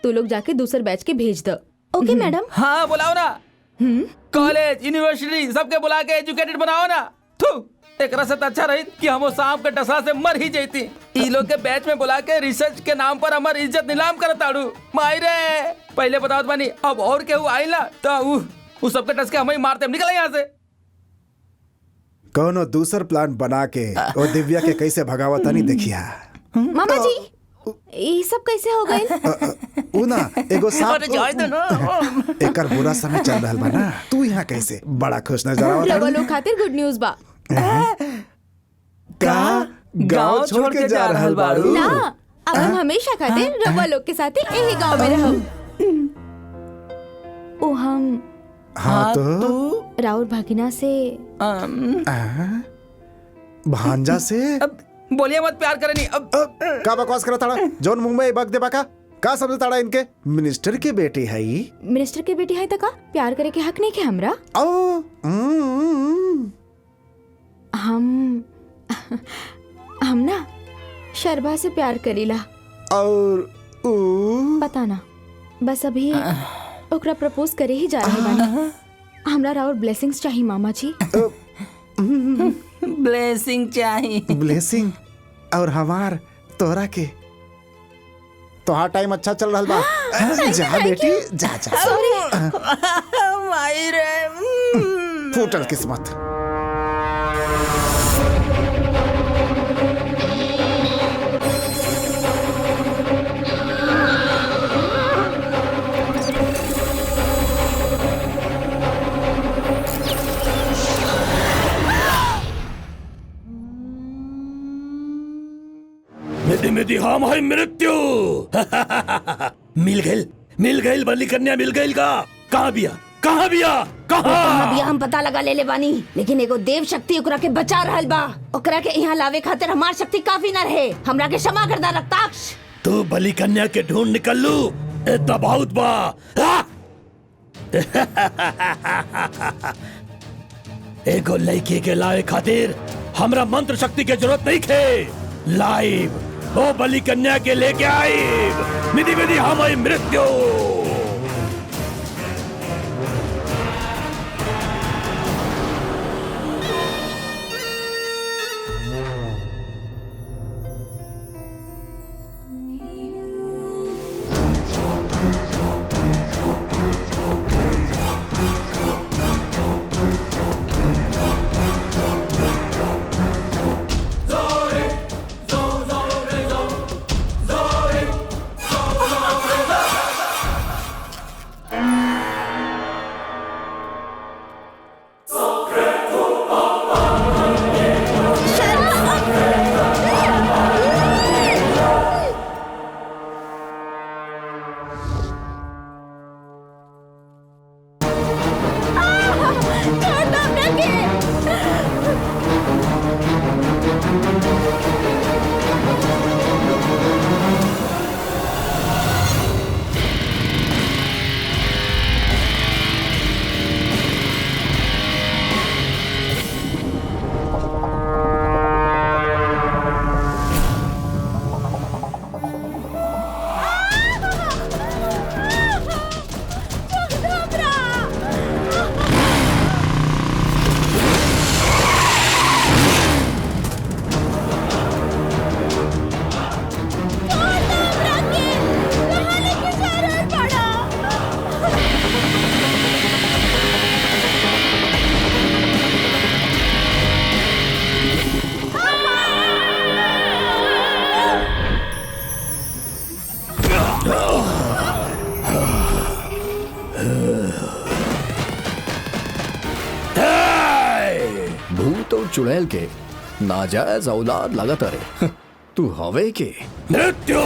तू लोग जाके दूसर बैच के भेज दो। ओके मैडम? हाँ बुलाओ ना, कॉलेज यूनिवर्सिटी सबके बुला के एजुकेटेड बनाओ ना। एक रसत अच्छा रही कि हम सांप के डसा से मर ही जाती। ई लोग के बैच में बुला के रिसर्च के नाम पर हमारी इज्जत नीलाम करताड़ू। मायरे पहले बताओ बानी, अब और केहू आइला तो उ सबके टस के हमें मारते, हम निकले यहाँ से। कोनो दूसर प्लान बना के वो दिव्या के कैसे भगावता नहीं देखिया। मामा जी ये सब कैसे हो गए? उना एगो सांप एकर बुरा समय चल रहल बा ना, तू यहाँ कैसे? बड़ा खुश नजर आवत रवा लोग खातिर गुड न्यूज बा। का गांव छोड़ के जा रहल बाड़ू? ना, अब हम हमेशा खातिर रवा लोग के साथ यही गांव में रहब। ओ हम हाँ तो राउर भागिना से भांजा से बोलिए मत, प्यार करे नहीं। अब का बकवास करा ताड़ा? जौन मुंह में बग दे बाका का समझ ताड़ा? इनके मिनिस्टर की बेटी है ही। मिनिस्टर के बेटी है तका प्यार करे के हक नहीं के हमरा? हम ना शर्बा से प्यार करीला और पता ना, बस अभी ओकरा प्रपोज करे ही जा रहे बानी। हमरा राउर ब्लेसिंग्स चाहिए मामा जी। ब्लेसिंग चाहिए? ब्लेसिंग? और हमार तोहरा के तोहार टाइम अच्छा चल रहा बा। जा बेटी जा जा। मायरे फूटल किस्मत। मिधि हम है मृत्यु। मिल गई बलि कन्या मिल गई का। कहाँ बिया कहाँ बिया कहाँ बिया हम पता लगा ले बानी, लेकिन एगो देव शक्ति ओकरा के बचा रहल बा। ओकरा के यहाँ लावे खातिर हमार शक्ति काफी न रहे। हमरा के क्षमा कर दा रक्ताक्ष। तू बलि कन्या के ढूंढ निकल लू इतना बहुत बा। एगो लड़की के लावे खातिर हमरा मंत्र शक्ति के जरूरत नहीं थे। लाइव ओ बलि कन्या के लेके आई। मिधि मिधि हम आई मृत्यु। चुड़ैल के नाजायज औलाद लगत रे। तू हवे के मृत्यु।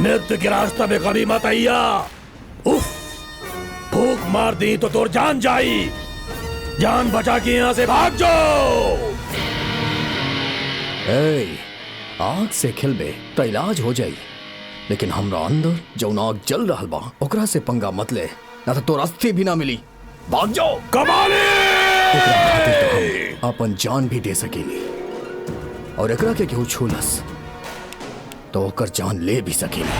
मृत्यु के रास्ता में कभी मत आइया। उफ, भूख मार दी तो तोर जान जाई। जान बचा के यहाँ से भाग जाओ। आग से खिलबे तो इलाज हो जाई, लेकिन हमरा अंदर जो आग जल रहा बा ओकरा से पंगा मत ले, ना तो तोर अस्थि भी ना मिली। भाग जाओ। कमाली तो अपन जान भी दे सकेली, और एकरा के केहू छूलस तो ओकर जान ले भी सकेली।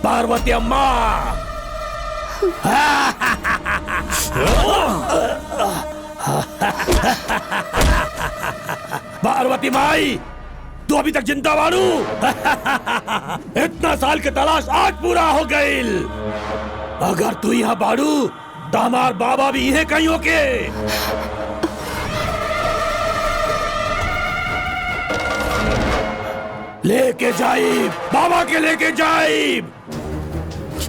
पार्वती अम्मा, पार्वती माई, तू अभी तक जिंदा बाड़ू। इतना साल के तलाश आज पूरा हो गई। अगर तू यहाँ बाड़ू तो हमार बाबा भी यही कहीं होके। लेके जाइब, बाबा के लेके जाइब।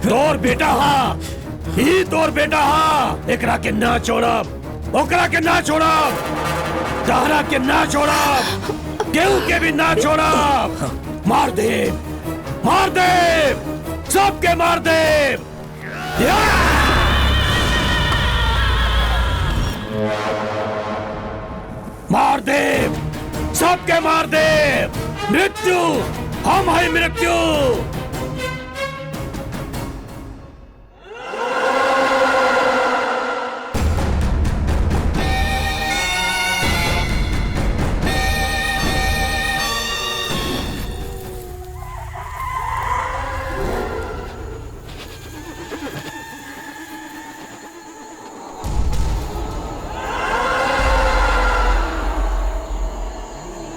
तोर बेटा हा, ही तोर बेटा हा। एकरा के ना छोड़ब, ओकरा के ना छोड़ब, तारा के ना छोड़ब, केहू के भी ना छोड़ब। मार दे, मार दे, सबके मार दे। मार दे, सबके मार दे। मृत्यु, हम है मृत्यु।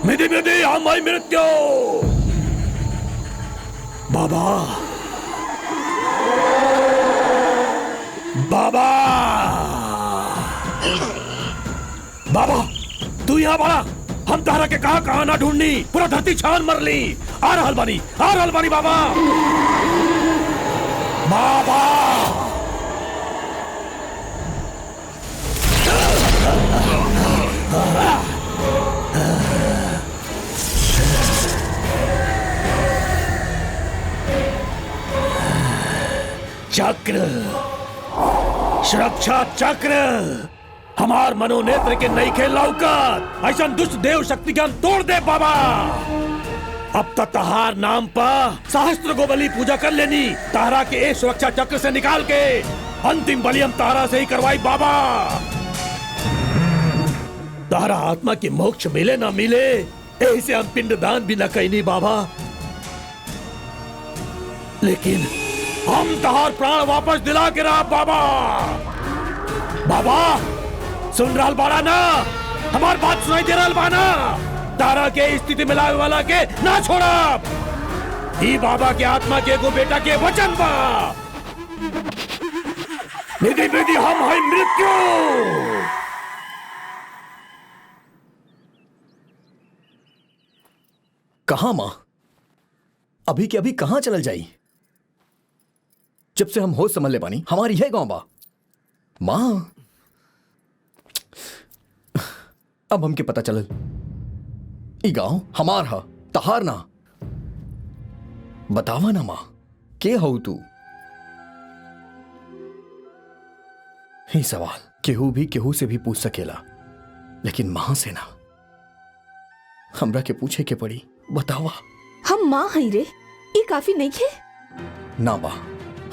मिधि मिधि हम है मृत्यु। बाबा, बाबा, बाबा, तू यहाँ बड़ा। हम तारा के कहा कहा ना ढूंढनी, पूरा धरती छान मर ली। आ रहल बानी, आ रहल बानी बाबा। बाबा, चक्र, सुरक्षा चक्र हमार मनोनेत्र के नई खेल लौकत। ऐसा दुष्ट देव शक्ति के हम तोड़ दे बाबा। अब तक तहार नाम पर सहस्त्र गो बलि पूजा कर लेनी। तारा के एक सुरक्षा चक्र से निकाल के अंतिम बलि हम तारा से ही करवाई बाबा। तारा आत्मा की मोक्ष मिले ना मिले, ऐसे हम पिंडदान भी न कहनी बाबा। लेकिन हम तहार प्राण वापस दिला के रहा बाबा। बाबा, सुन रहा बाड़ा ना, हमार बात सुनाई दे रहा बाना। तारा के स्थिति में लावे वाला के ना छोड़ा। ही बाबा के आत्मा के एगो बेटा के वचन बा। विधि विधि हम है मृत्यु। कहा मां? अभी के अभी कहां चल जाई? जब से हम होश समझ ले पानी, हमारी है गांव बा मां। अब हमके पता चलल ई गांव हमार हा, तहार ना। बतावा ना मां, के हो तू? ही सवाल केहू भी केहू से भी पूछ सकेला, लेकिन मां से ना। हमरा के पूछे के पड़ी। बतावा। हम माँ हई रे, ये काफी नहीं खे? ना बा,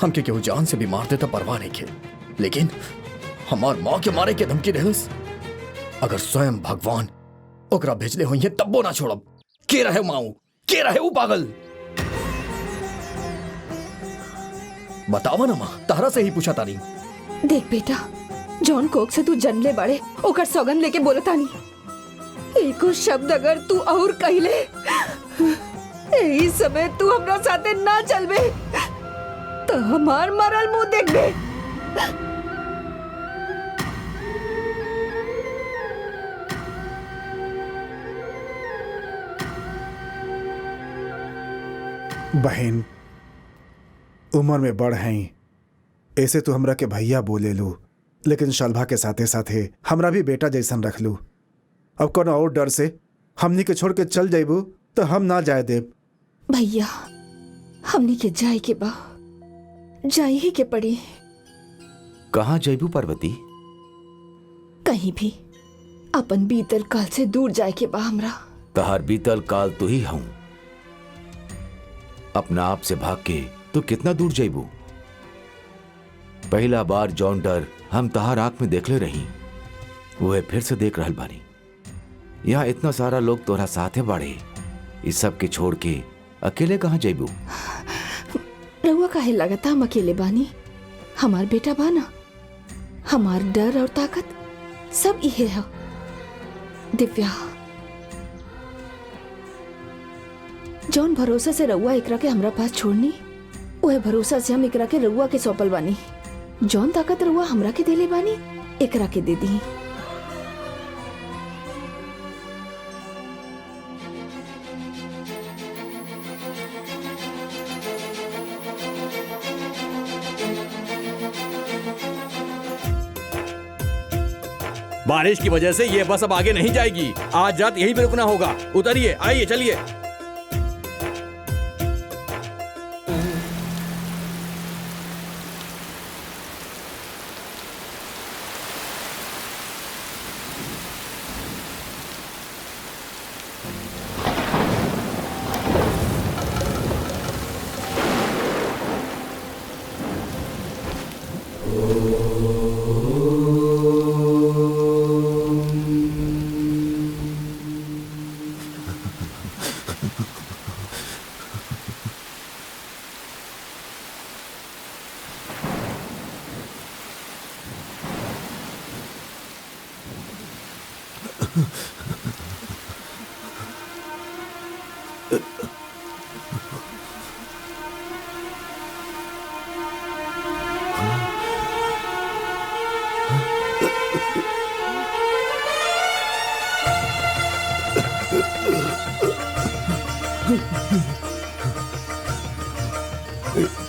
हमके केहू जान से भी मार देता परवाह नहीं खे, लेकिन हमार माँ के मारे के धमकी देहस। अगर स्वयं भगवान ओकरा भेजले हुई है तब्बो ना छोड़ब। के रहे माऊ, के रहे वो पागल? बतावा ना माँ, तारा से ही पूछा तानी। देख बेटा, जॉन कोक से तू जन्मले बड़े ओकर सौगन लेके बोलतानी। एको शब्द अगर तू और कहले, यही समय तू हमरा साथे ना चलबे तो हमार मरल मुंह देखबे। बहन, उम्र में बड़ हैं, ऐसे तो हमरा के भैया बोले लू, लेकिन शलभा के साथे साथे हमरा भी बेटा जैसन रख लू। अब कौन और डर से हमनी के छोड़ के चल जाइबू तो हम ना जाए देब। भैया, हमनी के जाए के बा, जाए ही के पड़ी। कहाँ जयबू पार्वती? कहीं भी अपन बीतल काल से दूर जाए के बा हमरा। तहार बीतल काल तो ही हूं। अपना आप से भाग के तो कितना दूर जयबू? पहला बार जौन डर हम तहार आंख में देखले रही, वह फिर से देख रहल बानी। यहाँ इतना सारा लोग तोरा साथे बाड़े, इस सब के छोड़ के अकेले कहाँ जाइबू? रउआ काहे लगता हम अकेले बानी? हमार बेटा बाना, हमार डर और ताकत सब इहे है। दिव्या, जौन भरोसा से रउआ एकरा के हमरा पास छोड़नी, वह भरोसा से हम एकरा के रउआ के सौंपल बानी। जौन ताकत रउआ हमरा के देले बानी, एकरा के दे दी। बारिश की वजह से ये बस अब आगे नहीं जाएगी। आज रात यहीं पे रुकना होगा। उतरिए, आइए, चलिए।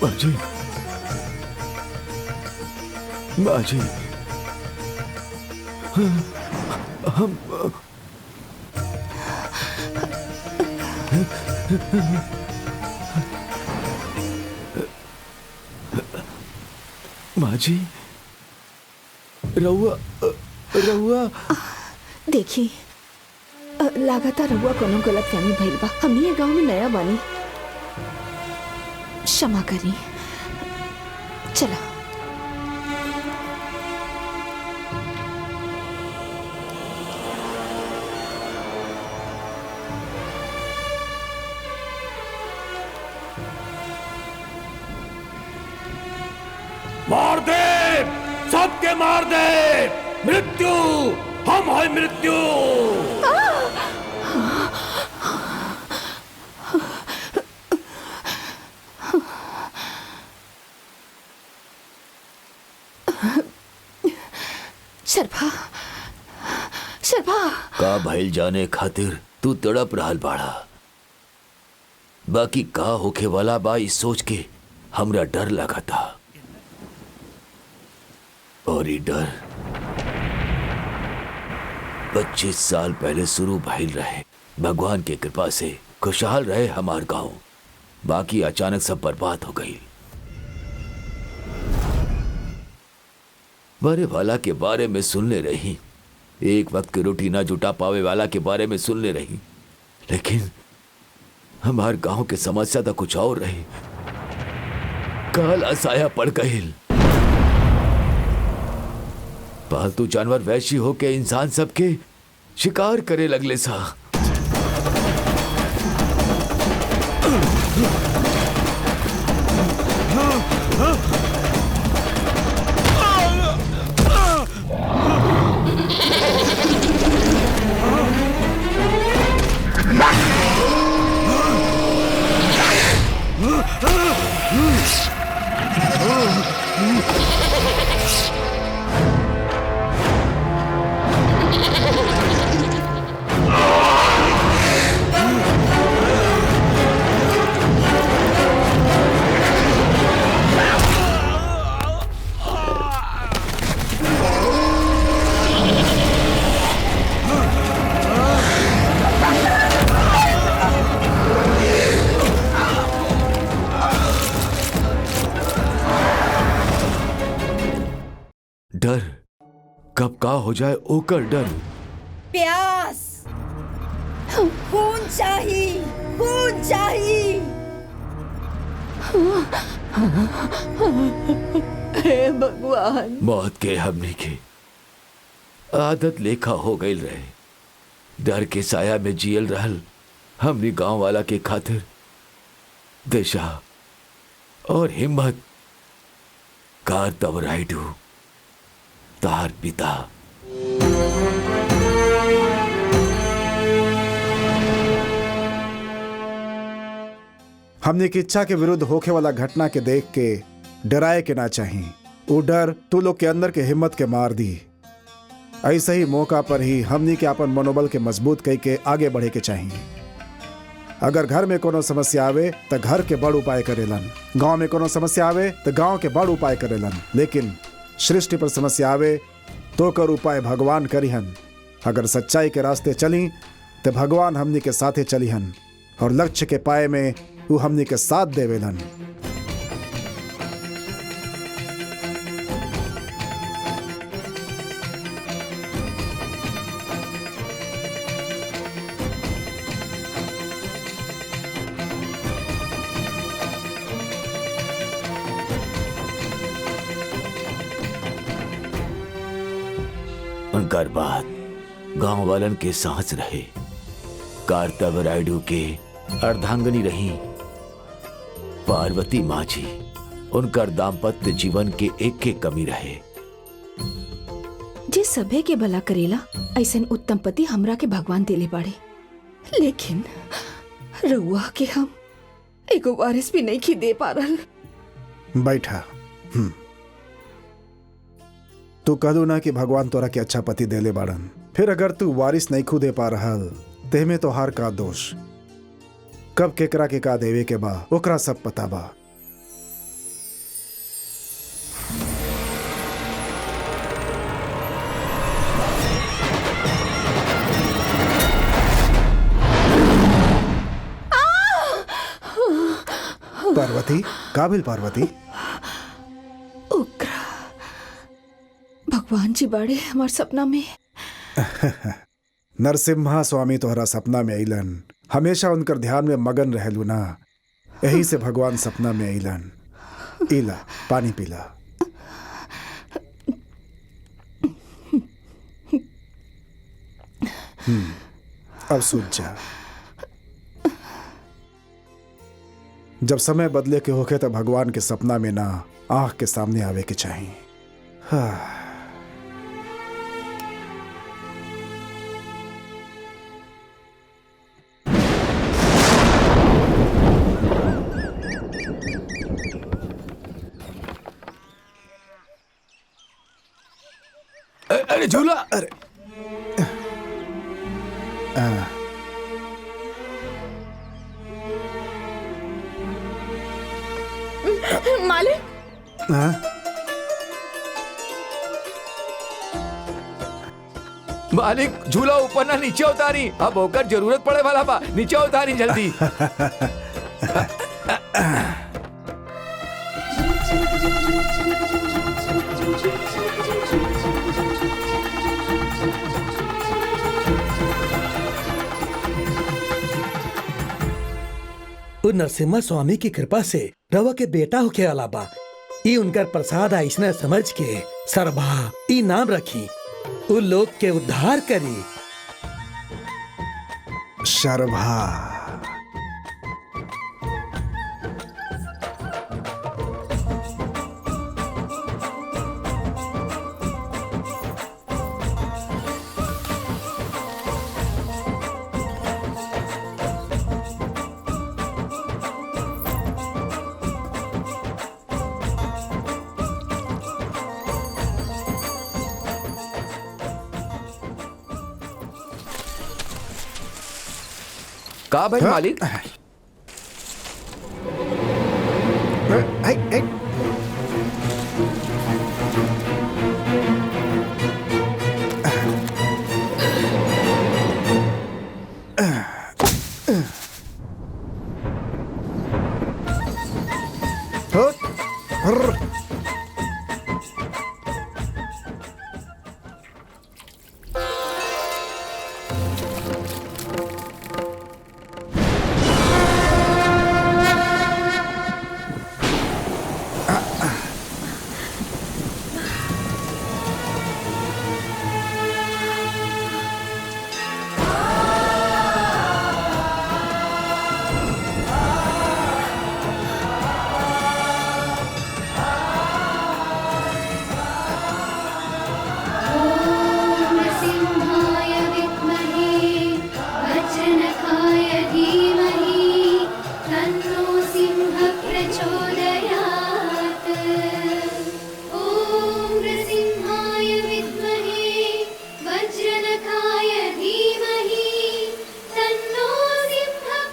बाजी, बाजी, हम बाजी, रउआ रउआ देखी, लगातार रउआ कोनो गलत फहमी भइल बा। हम ये गांव में नया बानी, क्षमा करी। चला। मार दे, सबके मार दे। मृत्यु, हम है मृत्यु। शर्फा, शर्फा, का भइल जाने खातिर तू तड़प रहल बाड़ा। बाकी का होखे वाला बा इस सोच के हमरा डर लगा था। और ये डर 25 साल पहले शुरू भइल रहे। भगवान के कृपा से खुशहाल रहे हमार गांव। बाकी अचानक सब बर्बाद हो गई। बड़े वाला के बारे में सुनने रही, एक वक्त की रोटी ना जुटा पावे वाला के बारे में सुनने रही, लेकिन हमार गांव के समस्या तो कुछ और रही। काला साया पड़ गई। पालतू जानवर वैशी होके इंसान सबके शिकार करे लगले सा। डर कब का हो जाए ओकर डर। प्यास, खून चाहिए, खून चाहिए। हे भगवान। मौत के हमने की आदत लेखा हो गई रहे। डर के साया में जियल रहल हमने गांव वाला के खातिर दिशा और हिम्मत कार्तव राइडू तार पिता। हमने की इच्छा के विरुद्ध होके वाला घटना के देख के डराए के ना चाहिए। वो डर तू लोग के अंदर के हिम्मत के मार दी। ऐसे ही मौका पर ही हमने के अपन मनोबल के मजबूत कई के आगे बढ़े के चाहिए। अगर घर में कोनो समस्या आवे तो घर के बड़ उपाय करेलन, गांव में कोनो समस्या आवे तो गांव के बड़ उपाय करेलन, लेकिन सृष्टि पर समस्या आवे तो कर उपाय भगवान करिहन। अगर सच्चाई के रास्ते चली तो भगवान हमनी के साथे चलिहन और लक्ष्य के पाए में वो हमनी के साथ देवेलन। उनकर बात गांव वालन के सांस रहे। कार्तव रायडू के अर्धांगनी रही पार्वती माझी। उनकर दाम्पत्य जीवन के एक कमी रहे। जे सभे के भला करेला ऐसन उत्तम पति हमरा के भगवान देले बाड़े, लेकिन रउआ के हम एगो वारिस भी नहीं दे पा रहल। बैठा। तू कहलू ना कि भगवान तोरा के अच्छा पति देले बाड़न, फिर अगर तू वारिस नहीं खुदे पा रहल ते में तोहार का दोष? कब केकरा के का देवे के बा ओकरा सब पता बा। पार्वती, काबिल पार्वती? उग्र भगवान जी बाड़े हमार सपना में। नरसिम्हा स्वामी तोहरा सपना में अइलन। हमेशा उनकर ध्यान में मगन रहलू ना, यही से भगवान सपना में अइलन। इला पानी पीला। अब सूझ जा। जब समय बदले के होके तो भगवान के सपना में ना आंख के सामने आवे के चाहिए। हाँ। अरे झूला। अरे मालिक। मालिक झूला ऊपर ना नीचे उतारी, अब होकर जरूरत पड़े वाला बा, नीचे उतारी जल्दी। नरसिम्हा स्वामी की कृपा से रवा के बेटा होके अलावा ई उनकर प्रसाद ऐसने समझ के सरभा ई नाम रखी, उन लोग के उद्धार करी। शरभा। का भाई मालिक?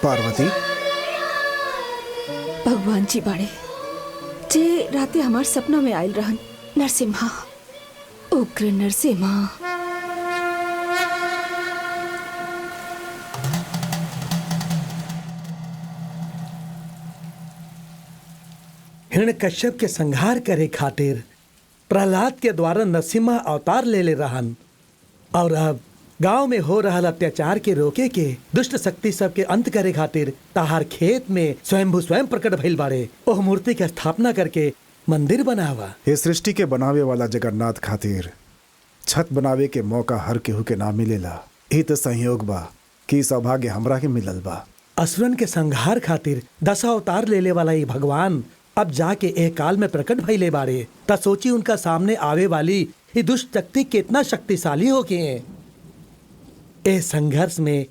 पार्वती, भगवान जी बाड़े जे राते हमार सपना में आयल रहन। नरसिम्हा, उग्र नरसिम्हा। हिरण्यकश्यप के संहार करे खातिर प्रहलाद के द्वारा नरसिम्हा अवतार ले ले रहन और अब गांव में हो रहा अत्याचार के रोके के दुष्ट शक्ति सब के अंत करे खातिर ताहार खेत में स्वयंभू स्वयं प्रकट भइल बाड़े। ओह मूर्ति के स्थापना करके मंदिर बनावा। ये सृष्टि के बनावे वाला जगन्नाथ खातिर छत बनावे के मौका हर केहू के ना मिलेला। ई तो संयोग बा कि सौभाग्य हमरा के मिलल बा। असुरन के संहार खातिर 10 अवतार ले ले वाला ये भगवान अब जाके एक काल में प्रकट भइले बाड़े। ता सोची उनका सामने आवे वाली ये दुष्ट शक्ति कितना शक्तिशाली हो के हैं। इस संघर्ष में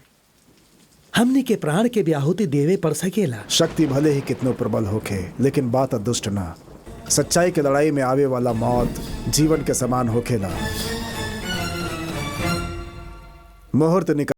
हमने के प्राण के भी आहुति देवे पड़ सकेला। शक्ति भले ही कितनो प्रबल होखे, लेकिन बात दुष्ट ना। सच्चाई के लड़ाई में आवे वाला मौत जीवन के समान होखेला। मुहूर्त निकाल।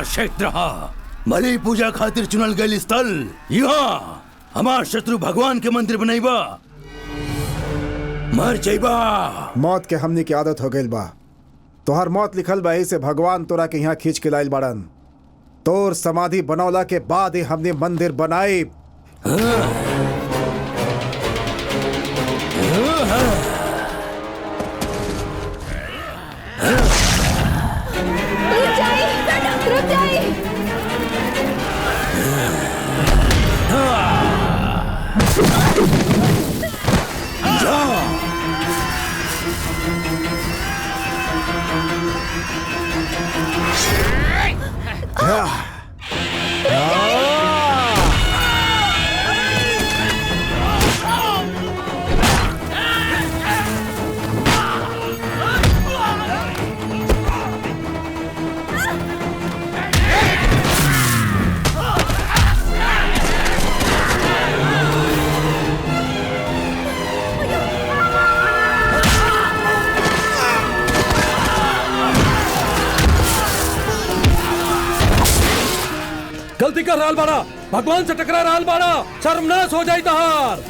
क्षेत्र बलि पूजा खातिर चुनल गई स्थल यहाँ हमार शत्रु भगवान के मंदिर बनैबा मर जइबा। मौत के हमनी की आदत हो गइल बा। तोहर मौत लिखल बा, से भगवान तोरा के यहाँ खींच के लाइल बाड़न। तोर समाधि बनौला के बाद ही हमने मंदिर बनाई। गलती कर रहा बाड़ा, भगवान से टकरा रहा बाड़ा, शर्मनाश हो जाई तहार।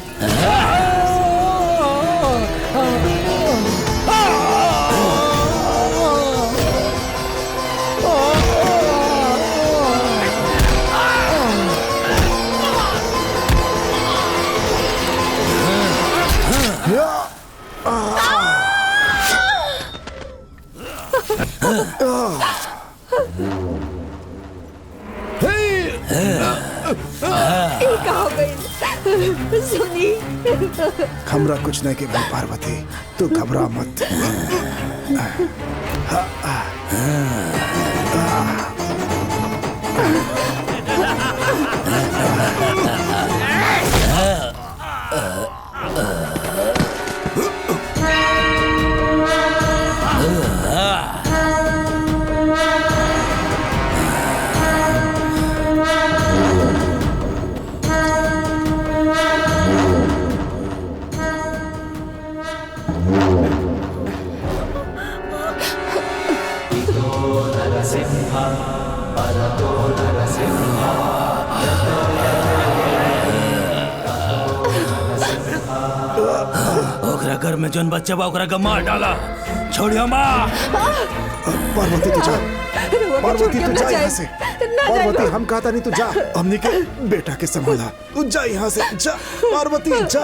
सुनी हमरा कुछ नहीं के भाई पार्वती, तू घबरा मत। परतो नरसिंहा ओकरा घर में जोन बच्चा बा ओकरा के मार डाला। छोड़ियो माँ। पार्वती तू जा, पार्वती तू जा यहाँ से। पार्वती हम कहता नहीं तू जा, हमने के बेटा के संभाला। तू जा यहाँ से, जा पार्वती जा।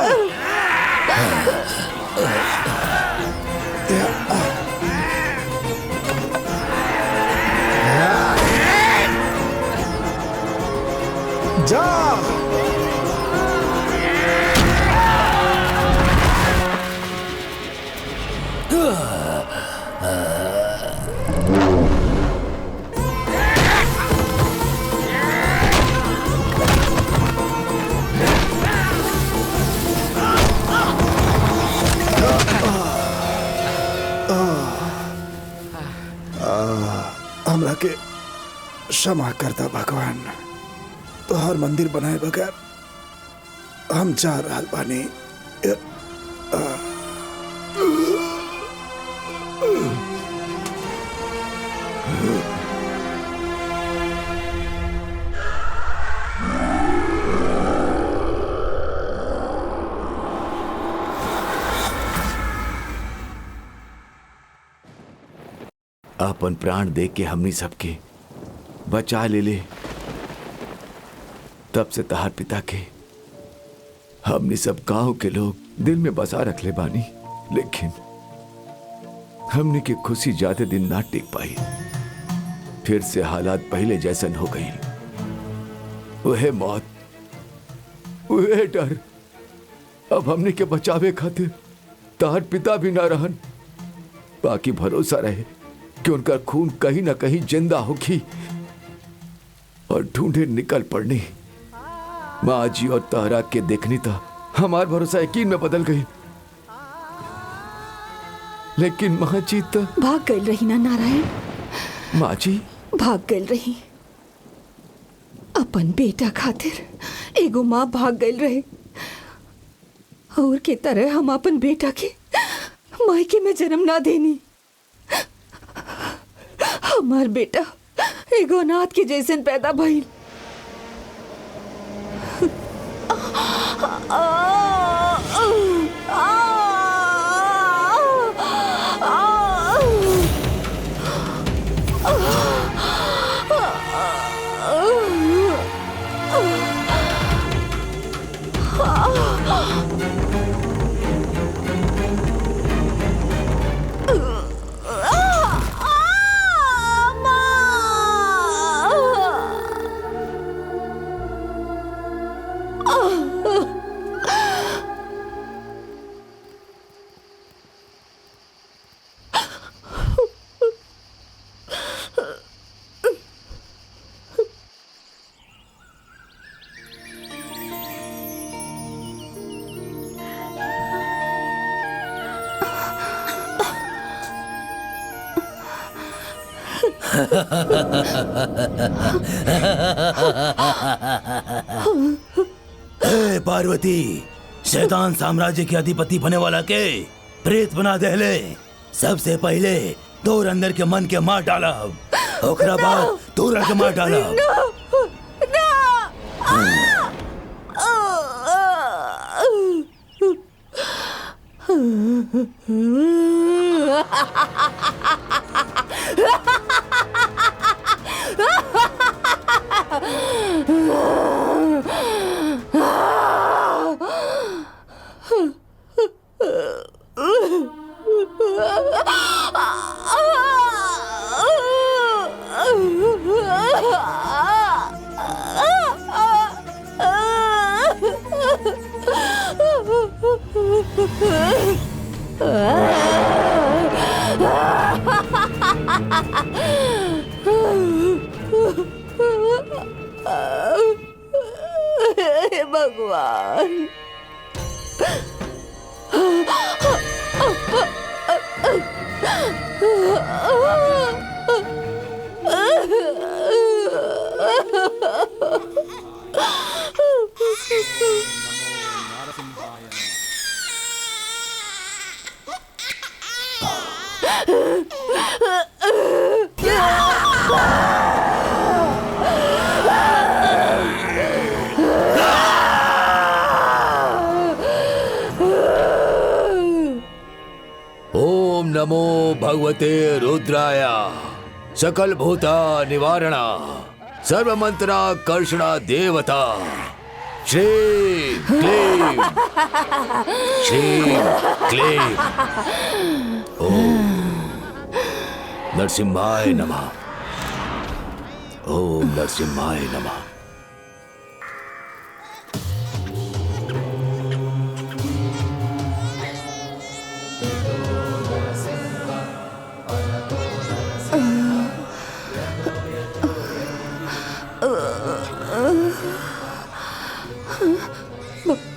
जा हमरा के क्षमा करता भगवान। तो हर मंदिर बनाए बगैर हम जा रहल बानी। अपन प्राण दे के हमनी सबके बचा ले ले। तब से तहार पिता के हमनी सब गांव के लोग दिल में बसा रख ले बानी, लेकिन हमनी की खुशी ज्यादा दिन ना टिक पाई। फिर से हालात पहले जैसन हो गई। वह मौत, वह डर। अब हमनी के बचावे खातिर तहार पिता भी ना रहन। बाकी भरोसा रहे कि उनका खून कहीं ना कहीं जिंदा होगी और ढूंढे निकल पड़नी। माँ जी और तारा के देखनी था, हमार भरोसा यकीन में बदल गई। लेकिन माँ जी तो भाग गई रही ना नारायण। माँ जी भाग गई रही अपन बेटा खातिर। एगो माँ भाग गई रहे और के तरह हम अपन बेटा के मायके में जन्म ना देनी। हमार बेटा एगो अनाथ के जैसन पैदा भइल। हे पार्वती, शैतान साम्राज्य के अधिपति बने वाला के प्रेत बना देले। सबसे पहले तोर अंदर के मन के मार डाला, ओकरा बाद तोरा के मार डाला। हे भगवान। नमो भगवते रुद्राय सकल भूता निवारणा सर्व मंत्रा कर्षणा देवता श्रीं क्लीं श्रीं क्लीं ओम नरसिम्हाय नमः। ओम नरसिम्हाय नमः।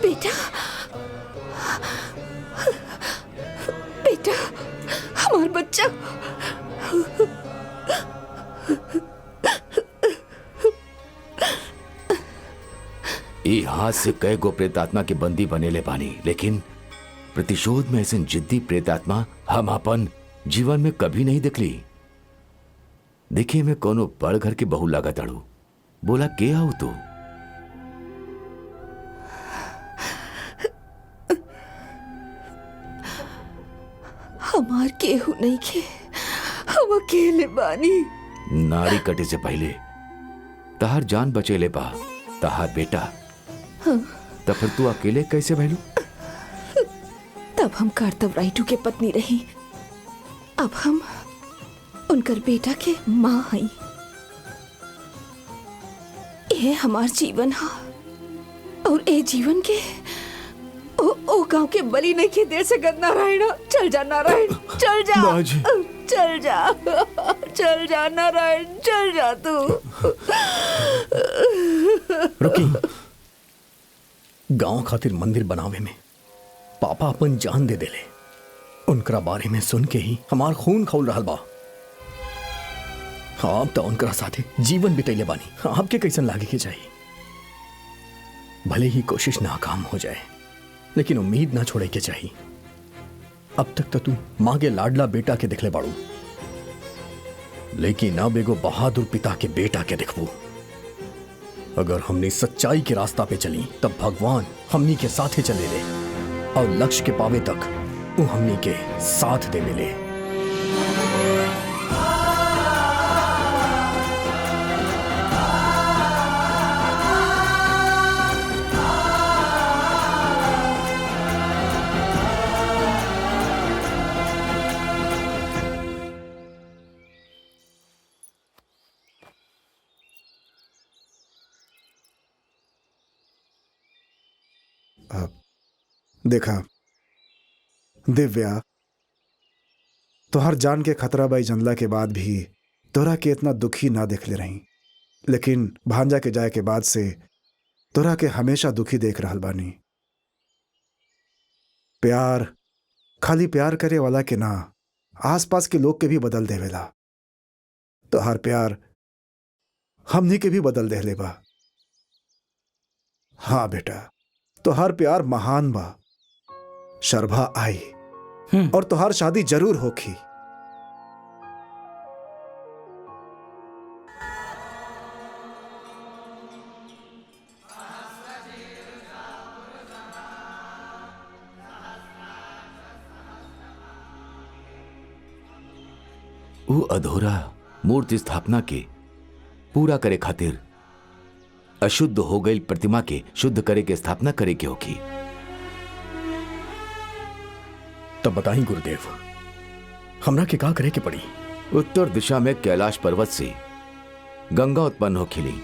बेटा बेटा हमारा बच्चा। ई हाथ से कई गो प्रेतात्मा के बंदी बनेले बानी, लेकिन प्रतिशोध में ऐसे जिद्दी प्रेतात्मा हम अपन जीवन में कभी नहीं देखली। देखिए मैं कोनो बड़ घर के बहू लगा तड़ू। बोला के आओ तू? हमार केहू नहीं के, हम अकेले बानी। नारी कटे से पहले तहार जान बचेले बा तहार बेटा। हाँ। तब फिर तू अकेले कैसे भैलू? तब हम कार्तव राइटू के पत्नी रही, अब हम उनकर बेटा के माँ हई। ये हमार जीवन हा और ए जीवन के ओ गांव के बलि नहीं के देर से गद नारायण। चल जा नारायण, चल जा, चल जा, चल जा नारायण, चल जा तू। रुकी। गांव खातिर मंदिर बनावे में पापा अपन जान दे देले। उनकरा बारे में सुन के ही हमार खून खौल रहा बा। आप तो उनकरा साथे जीवन बितैले बानी, आपके कैसन लागे के चाहिए। भले ही कोशिश नाकाम हो जाए, लेकिन उम्मीद ना छोड़े के चाहिए। अब तक तो तू माँ के लाडला बेटा के दिखले बाड़ू, लेकिन अब एगो बहादुर पिता के बेटा के दिखबू। अगर हमने सच्चाई के रास्ता पे चली तब भगवान हमनी के साथे चले ले और लक्ष्य के पावे तक वो हमनी के साथ दे मिले। देखा दिव्या, तोहर जान के खतरा बाई जनला के बाद भी तोरा के इतना दुखी ना देख ले रही, लेकिन भांजा के जाए के बाद से तोरा के हमेशा दुखी देख रहल बानी। प्यार खाली प्यार करे वाला के ना, आसपास के लोग के भी बदल देवेला। तोहर प्यार हमनी के भी बदल देले बा। हाँ बेटा, तोहार प्यार महान बा। शर्भा आई और तोहार शादी जरूर होखी। वो अधूरा मूर्ति स्थापना के पूरा करे खातिर अशुद्ध हो गई प्रतिमा के शुद्ध करे के स्थापना करे के होगी। तब बताई गुरुदेव, हमरा के का करे के पड़ी? उत्तर दिशा में कैलाश पर्वत से गंगा उत्पन्न हो खिली।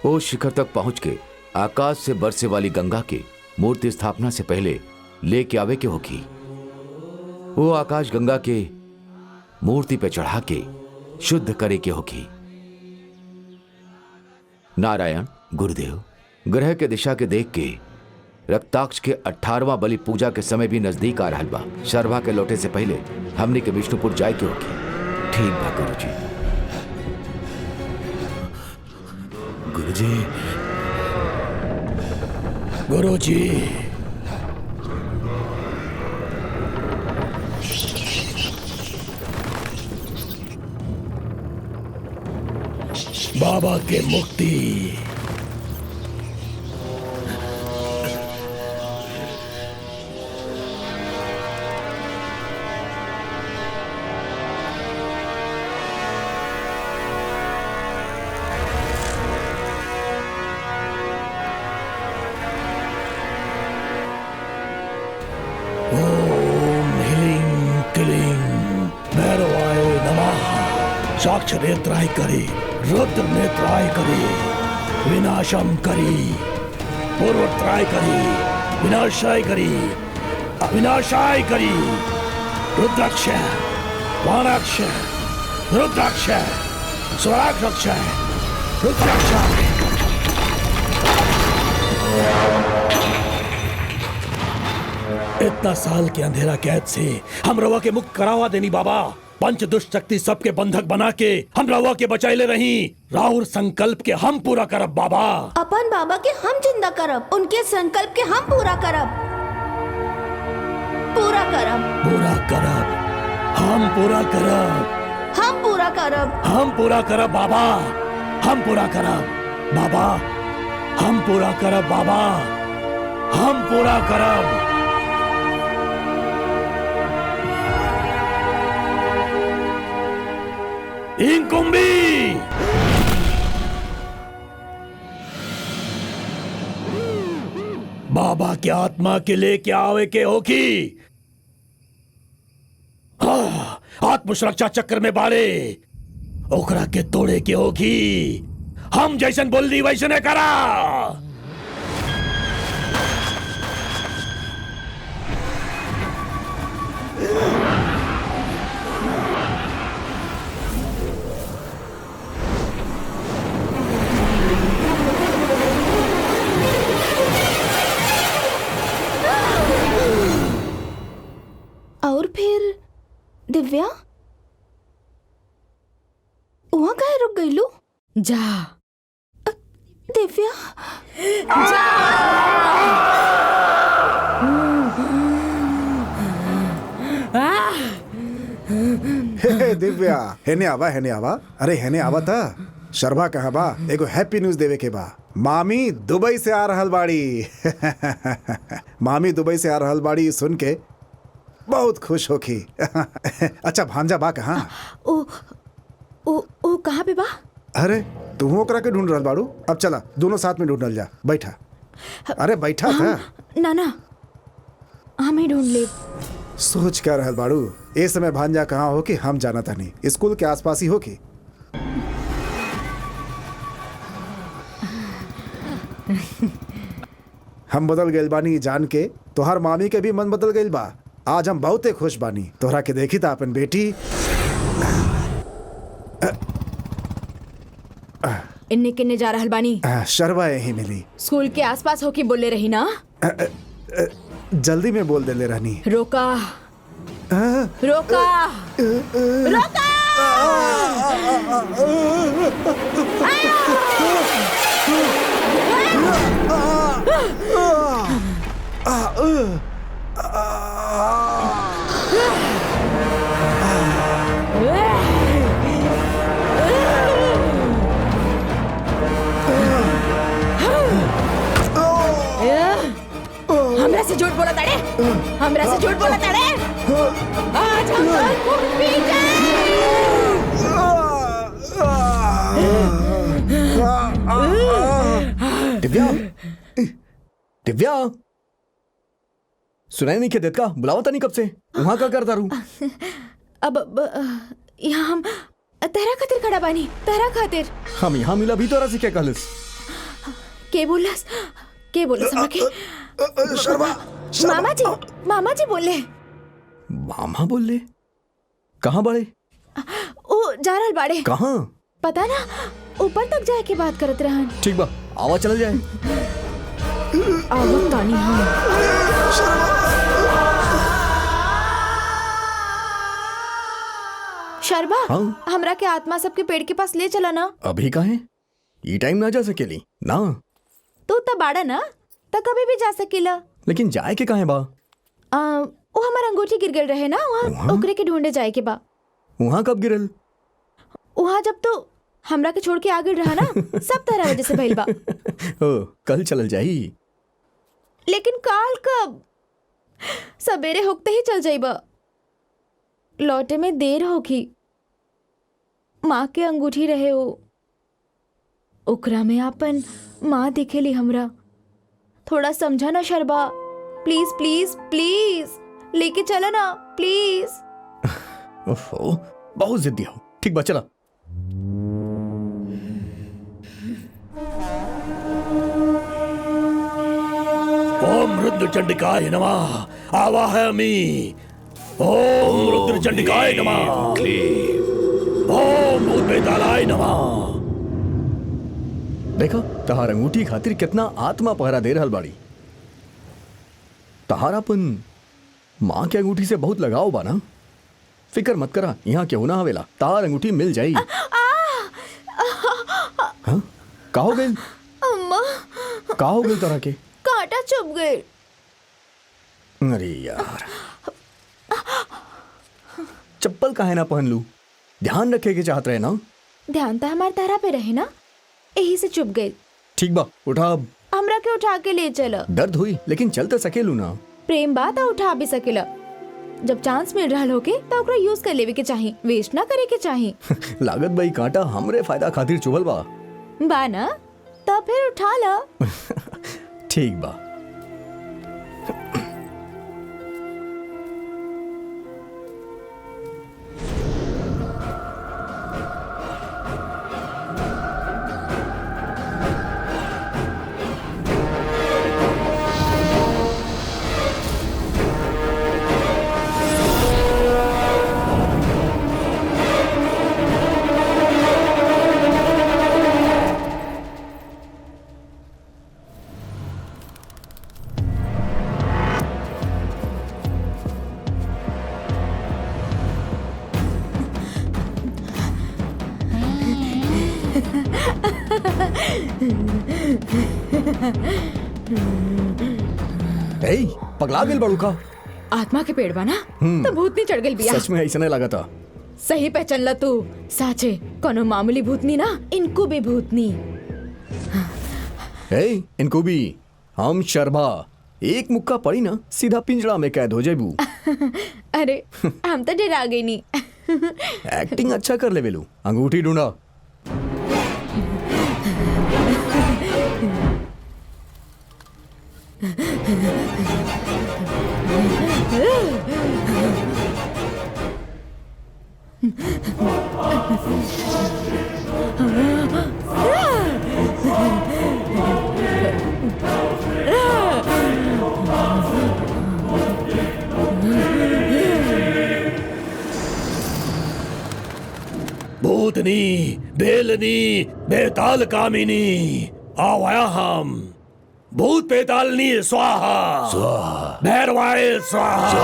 वो शिखर तक पहुंच के आकाश से बरसे वाली गंगा के मूर्ति स्थापना से पहले लेके आवे के होगी। वो आकाश गंगा के मूर्ति पे चढ़ा के शुद्ध करे के होगी। नारायण गुरुदेव, ग्रह के दिशा के देख के रक्ताक्ष के 18वां बलि पूजा के समय भी नजदीक आ रहल बा। शर्भा के लौटे से पहले हमने के विष्णुपुर जाए के होगी। ठीक बा गुरुजी। गुरुजी, गुरुजी, बाबा के मुक्ति। साक्ष नेत्राय करी रुद्र नेत्राय करी विनाशम करी पूर्वत्राय करी विनाशाय करी अविनाशाय करी रुद्राक्ष वाणाक्ष रुद्राक्ष स्वराक्ष रुद्राक्ष। इतना साल के अंधेरा कैद से हम रवा के मुक्त करावा देनी बाबा। पंच दुष्ट शक्ति सबके बंधक बना के हम रवा के बचाए ले रही। राहुल संकल्प के हम पूरा करब बाबा। अपन बाबा के हम जिंदा करब, उनके संकल्प के हम पूरा करब। पूरा करब, पूरा करब, हम पूरा करब, हम पूरा करब, हम पूरा करब बाबा। हम पूरा करब बाबा, हम पूरा करब बाबा, हम पूरा करब। इंकुम्बी बाबा की आत्मा के लेके आवे के होगी। आत्म सुरक्षा चक्र में बाड़े ओकरा के तोड़े के होगी। हम जैसन बोल दी वैसने करा। और फिर दिव्या वहां काहे रुक गई लू? जा दिव्या हे दिव्या हेने आवा अरे हेने आवा था। शर्मा कहाँ बा? एगो हैप्पी न्यूज देवे के बा। मामी दुबई से आ रहल बाड़ी। मामी दुबई से आ रहल बाड़ी सुन के बहुत खुश होखी। अच्छा भांजा बा कहाँ? ओ कहाँ पे बा? अरे तू ओकरा के ढूंढ रहल बाड़ू? अब चला दोनों साथ में ढूंढल जा। बैठा, अरे बैठा था। ना हम ही ढूंढ ले। सोच क्या रहल बाड़ू? ए समय भांजा कहाँ हो कि हम जाना था नहीं। स्कूल के आसपास ही हो कि? हम बदल गइल बानी जान के, तोहर मामी के भी मन बदल गइल बा। आज हम बहुते खुश बानी तोहरा के देखी था अपन बेटी। इन्ने किन्ने जा रहल बानी? शर्मा यही मिली। स्कूल के आसपास हो के बोले रही ना? जल्दी में बोल देले रहनी। रोका रोका रोका। हमरा से झूठ बोला ताड़े, हमरा से झूठ बोला ताड़े। आज हम तुमको पीटे। दिव्या दिव्या सुनाई नहीं के देत का? बुलावा था नहीं कब से? वहां का करता रू? अब यहाँ हम तेरा खातिर खड़ा बानी, तेरा खातिर। हम यहाँ मिला भी तोरा से क्या कहलस? के बोलस हमरा के? मामा जी बोले। मामा बोले? कहाँ बड़े? ओ जा रहल बाड़े। कहाँ? पता ना, ऊपर तक जाए के बात करत रहन। ठीक बा, आवा चल जाए। आवत तानी हम। शर्मा, हाँ? हमरा के आत्मा सबके पेड़ के पास ले चला ना। अभी काहे? ये टाइम ना जा सकेली ना। तू तब बाड़ा ना, तब कभी भी जा सकेला। लेकिन जाए के काहे बा? वो हमारा अंगूठी गिर गल रहे ना, वहाँ ओकरे के ढूंढे जाए के बा। वहाँ कब गिरल? वहाँ जब तो हमरा के छोड़ के आ गइल रहा ना, सब तरह वजह से भइल बा। ओ, कल चलल जाई। लेकिन काल कब? सवेरे होते ही चल जाइबा, लौटे में देर होगी। माँ के अंगूठी रहे हो, ओकरा में अपन माँ दिखेली हमरा। थोड़ा समझा ना शर्बा, प्लीज प्लीज प्लीज लेके चलो ना प्लीज। ओहो, बहुत जिद्दी हो। ठीक बा चला, ओम रुद्र चंडिकाय नमः। आवाहयामि। ओम रुद्र चंडिकाय नमः। ओम भूत बेतालाय नमः। देखा तहार अंगूठी खातिर कितना आत्मा पहरा दे रहल बाड़ी। तहार अपन माँ के अंगूठी से बहुत लगाव बा ना। फिकर मत करा, यहाँ क्यों ना हवेला, तार अंगूठी मिल जाई। हाँ? का हो गई? अम्मा का हो गई तरह के? कांटा चुभ गए। अरे यार, चप्पल काहे ना पहन लू? ध्यान रखे के चाहत रहे ना। ध्यान तो हमारे तारा पे रहे ना, यही से चुभ गए। ठीक बा, उठा अब। हमरा के उठा के ले चला। दर्द हुई लेकिन चल तो सकेलू ना। प्रेम बात उठा भी सकेला। जब चांस मिल रहा होके तो ओकरा यूज कर लेवे के चाही, वेस्ट ना करे के चाही। लागत भाई कांटा हमरे फायदा खातिर चुभल बा। बा ना, तो फिर उठा ला। ठीक बा। पगला गेल बड़ू का? आत्मा के पेड़ बना तो भूतनी चढ़ गई बिया। सच में ऐसा नहीं लगा था। सही पहचान ला तू। साचे कोनो मामूली भूतनी ना, इनको भी भूतनी। इनको भी हम शर्मा एक मुक्का पड़ी ना सीधा पिंजड़ा में कैद हो जाबू। अरे हम तो डरा गई नी। एक्टिंग अच्छा कर ले बेलू। अंगूठी ढूंढा। भूतनी बेलनी बेताल कामिनी आवाया हम। भूत बेतालनी स्वाहा स्वाहा, भैरवाय स्वाहा।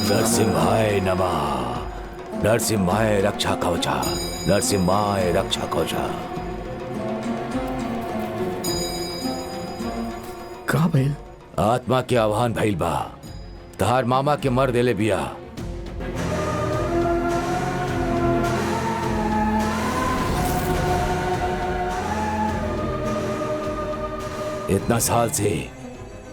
नरसिम्हाय नमः। नरसिम्हाय रक्षा कवचा। नरसिम्हाय रक्षा कवचा। का भइल? आत्मा के आह्वान भइल बा। तहार मामा के मर देले बिया। इतना साल से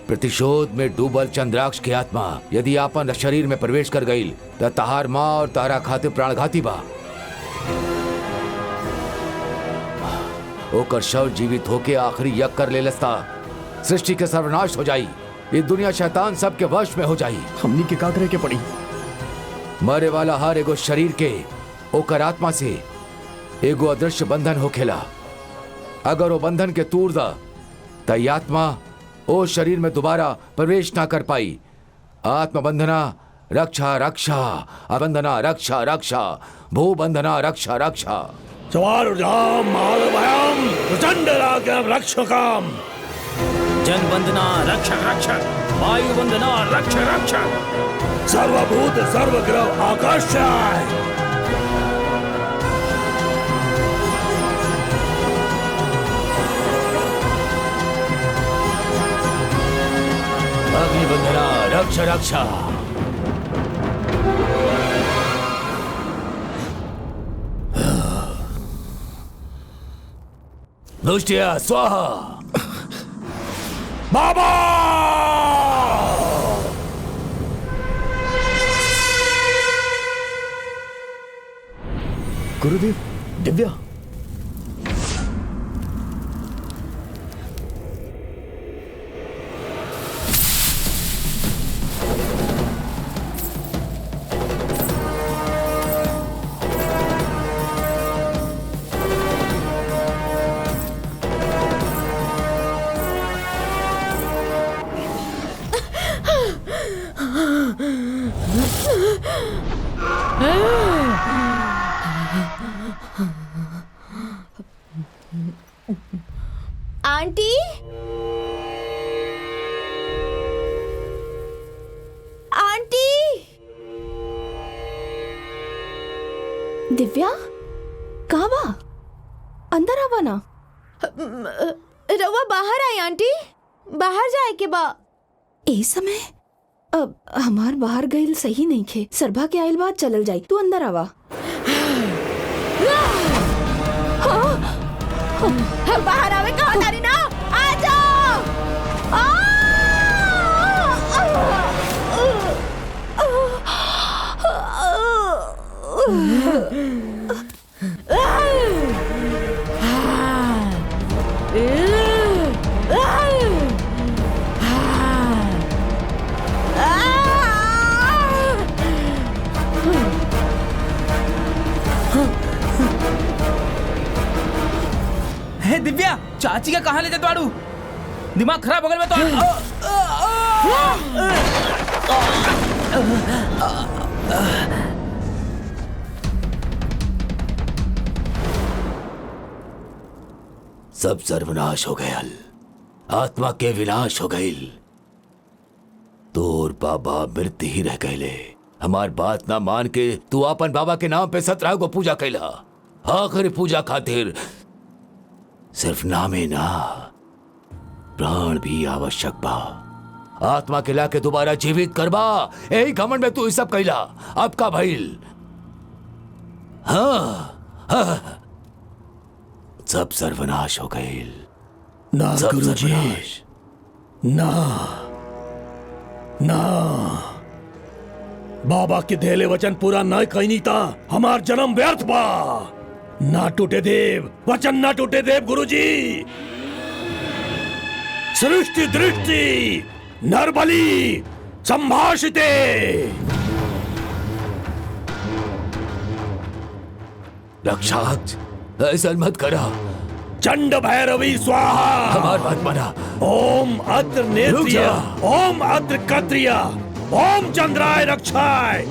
प्रतिशोध में डूबल चंद्राक्ष की आत्मा यदि आपन शरीर में प्रवेश कर गई तो तहार माँ और तारा खातिर प्राणघाती बा। ओकर शव जीवित होके आखिरी यज्ञ कर ले लस्ता सृष्टि के सर्वनाश हो जाई। ये दुनिया शैतान सबके वश में हो जाई। हमनी के का करे के पड़ी? मरे वाला हर एगो शरीर के ओकर आत्मा से एगो अदृश्य बंधन होखेला। अगर वो बंधन के तूर दा त ई आत्मा ओ शरीर में दोबारा प्रवेश ना कर पाई। आत्मबंधना रक्षा रक्षा, अबंधना रक्षा रक्षा, भूबंधना रक्षा रक्षा। स्वारुजाम मालवयम प्रचंड रागम रक्षकाम। जनबंधना रक्षक रक्षक, वायुबंधना रक्षक रक्षक, सर्वभूत सर्वग्रह आकाशाय। अग्निबंधना रक्ष रक्षा। दुष्टिया स्वाहा। बाबा गुरुदेव, दिव्या। Aunty, aunty. दिव्या, कहाँ बा? अंदर आवा ना। रवा बाहर आई आंटी, बाहर जाए के बा। ए समय अब हमार बाहर गईल सही नहीं खे। सरभा के आइल बाद चलल जाई, तू अंदर आवा। बाहर आवे कहाँ तारी ना, आ जाओ। हे दिव्या, चाची का कहाँ ले जाते बाड़ू? दिमाग खराब हो गया मैं तो। सब सर्वनाश हो गया, आत्मा के विनाश हो गई। तोर बाबा मृत्यु ही रह गए। हमार बात ना मान के तू अपन बाबा के नाम पे 17 को पूजा कैला। आखिरी पूजा खातिर सिर्फ नामे ना, प्राण भी आवश्यक बा। आत्मा के ला के दोबारा जीवित करबा, यही घमंड में तू सब कैला। अब का भइल? हाँ, सब सर्वनाश हो गए। ना गुरुजी, ना ना, बाबा के देले वचन पूरा न कहीं था, हमार जन्म व्यर्थ बा। ना टूटे देव वचन, ना टूटे देव गुरुजी। सृष्टि दृष्टि नरबली संभाषिते। रक्षाक्ष, ऐसा मत करा। चंड भैरवी स्वाहा। हमार बात माना। ओम अत्र नेत्रिय, ओम अत्र कत्रिय, ओम चंद्राय रक्षाय,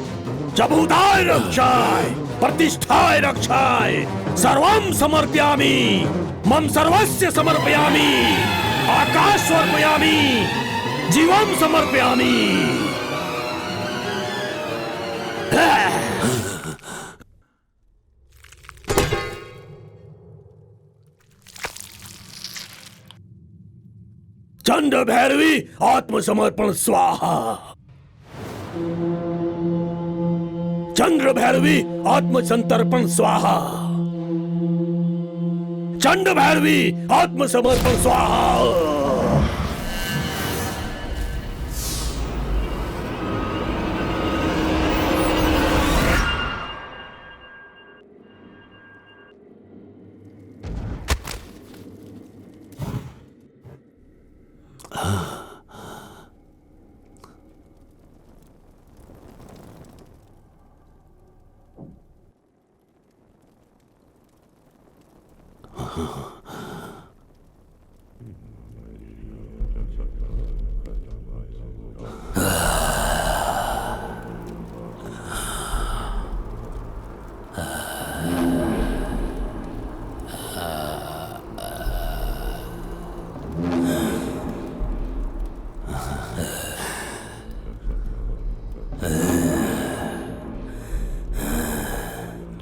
जबूदाय रक्षाय, प्रतिष्ठाय रक्षाय, सर्वं समर्पयामि, मम सर्वस्य समर्पयामि, आकाश समर्पयामि, जीवं समर्पयामि। चंड भैरवी आत्मसमर्पण स्वाहा। चंद्र भैरवी आत्मसंतर्पण स्वाहा। चंड भैरवी आत्मसमर्पण स्वाहा।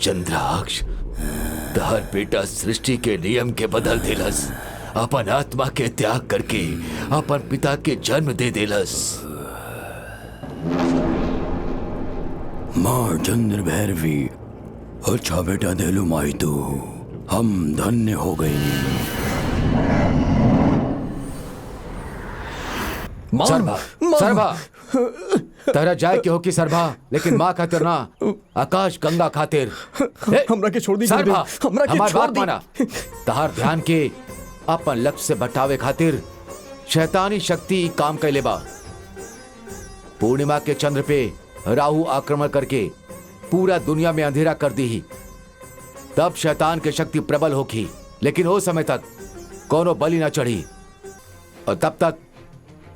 चंद्राक्ष, तहर बेटा सृष्टि के नियम के बदल दिलस। अपन आत्मा के त्याग करके अपन पिता के जन्म दे दिलस। माँ चंद्र भैरवी, अच्छा बेटा देलू माई तू, हम धन्य हो गई। माँ, सरभा, माँ। सरभा, तेरा जाय के हो कि सरभा, लेकिन माँ खातिर ना, आकाश गंगा खातिर। हमरा के छोड़ दी सरभा, गुरुदेव, हमरा के हमार छोड़ बात दी। माना। तहार ध्यान के अपन लक्ष्य से भटकावे खातिर शैतानी शक्ति काम कैले बा। पूर्णिमा के चंद्र पे राहु आक्रमण करके पूरा दुनिया में अंधेरा कर दी ही। तब शैतान की शक्ति प्रबल होगी, लेकिन वो समय तक कोनो बलि ना चढ़ी, और तब तक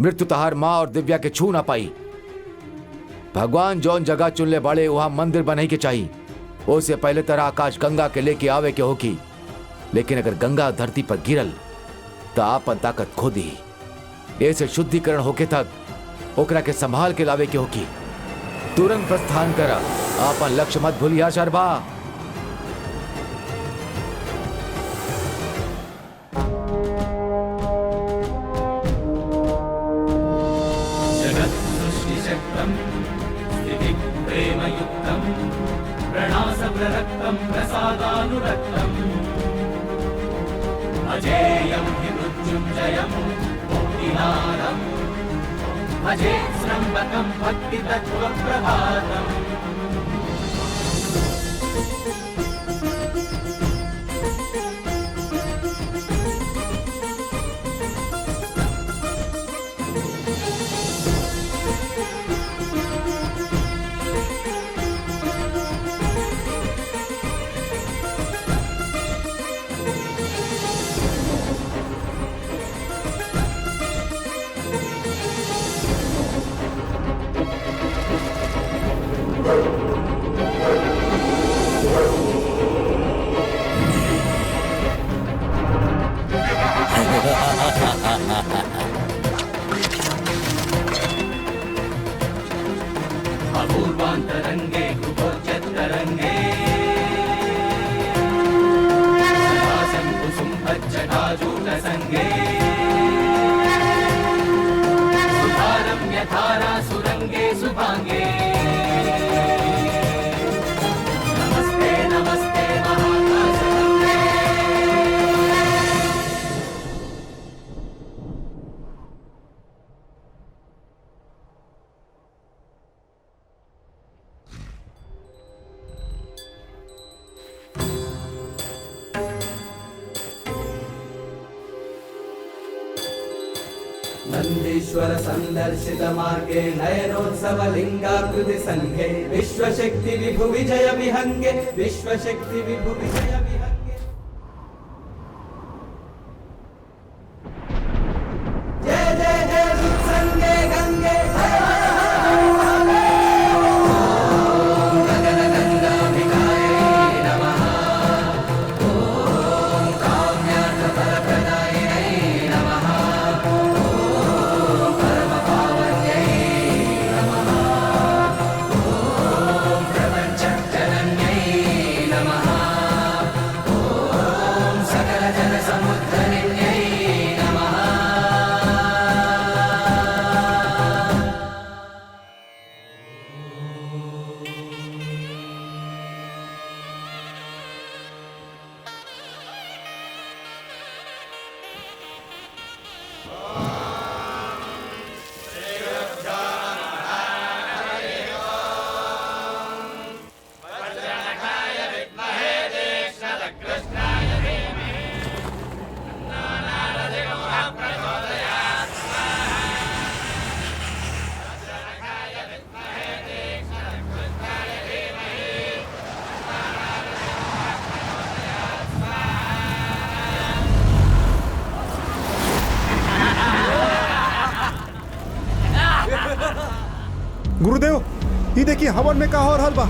मृत्यु तहार माँ और दिव्या के छू ना पाई। भगवान जौन जगह चुनले बड़े वहां मंदिर बनाई के चाहिए। उससे पहले तरह आकाश गंगा के लेके आवे के होगी, लेकिन अगर गंगा धरती पर गिरल तो आपन ताकत खो दी। ऐसे शुद्धिकरण होके तक ओकरा के संभाल के लावे के होगी। तुरंत प्रस्थान करा, आपन लक्ष्य मत भूलिया शर्मा। जगत् सृष्टिशक्तं स्थितिः प्रेमयुक्तं प्रणासप्ररक्तं प्रसादानुरक्तम् अजेयं हि मृत्युञ्जयं मुक्तिनादम् अजेत्स्रम्बकं भक्तितत्त्वप्रभातम् अपूर्वान्तरङ्गे कुपोच्चतरङ्गे सदाशङ्कुसुम्भज्जटाजूटसङ्गे सुधारं यथारा सुरङ्गे सुभाङ्गे नमस्ते नमस्ते महाकाशगङ्गे नन्दीश्वर संदर्शित मार्गे नयनोत्सव लिंगाकृति संघे विश्वशक्ति विभु विजय विहंगे विश्वशक्ति विभु विजय विहंगे जय जय जय संगे गंगे हर हर हर महादेव ओम गगन गंगाभिकायै नमः ओम काम्यार्थ फलप्रदायिनै नमः गुरुदेव, ये देखिए हवन में का हो रहल बा।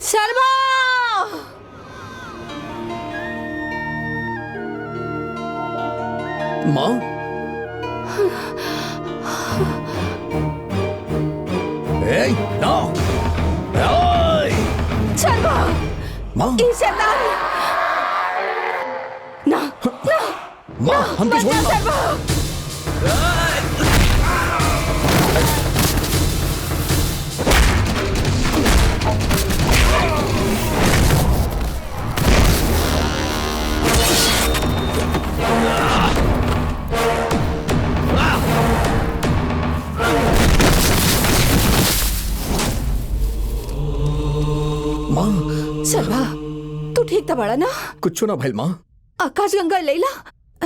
शर्मा! माँ माँ ई शैतान ना ना माँ हमको छोड़ माँ। सर्वा माँ सर्वा तू ठीक था बड़ा ना? कुछ ना भाई माँ। आकाश गंगा लैला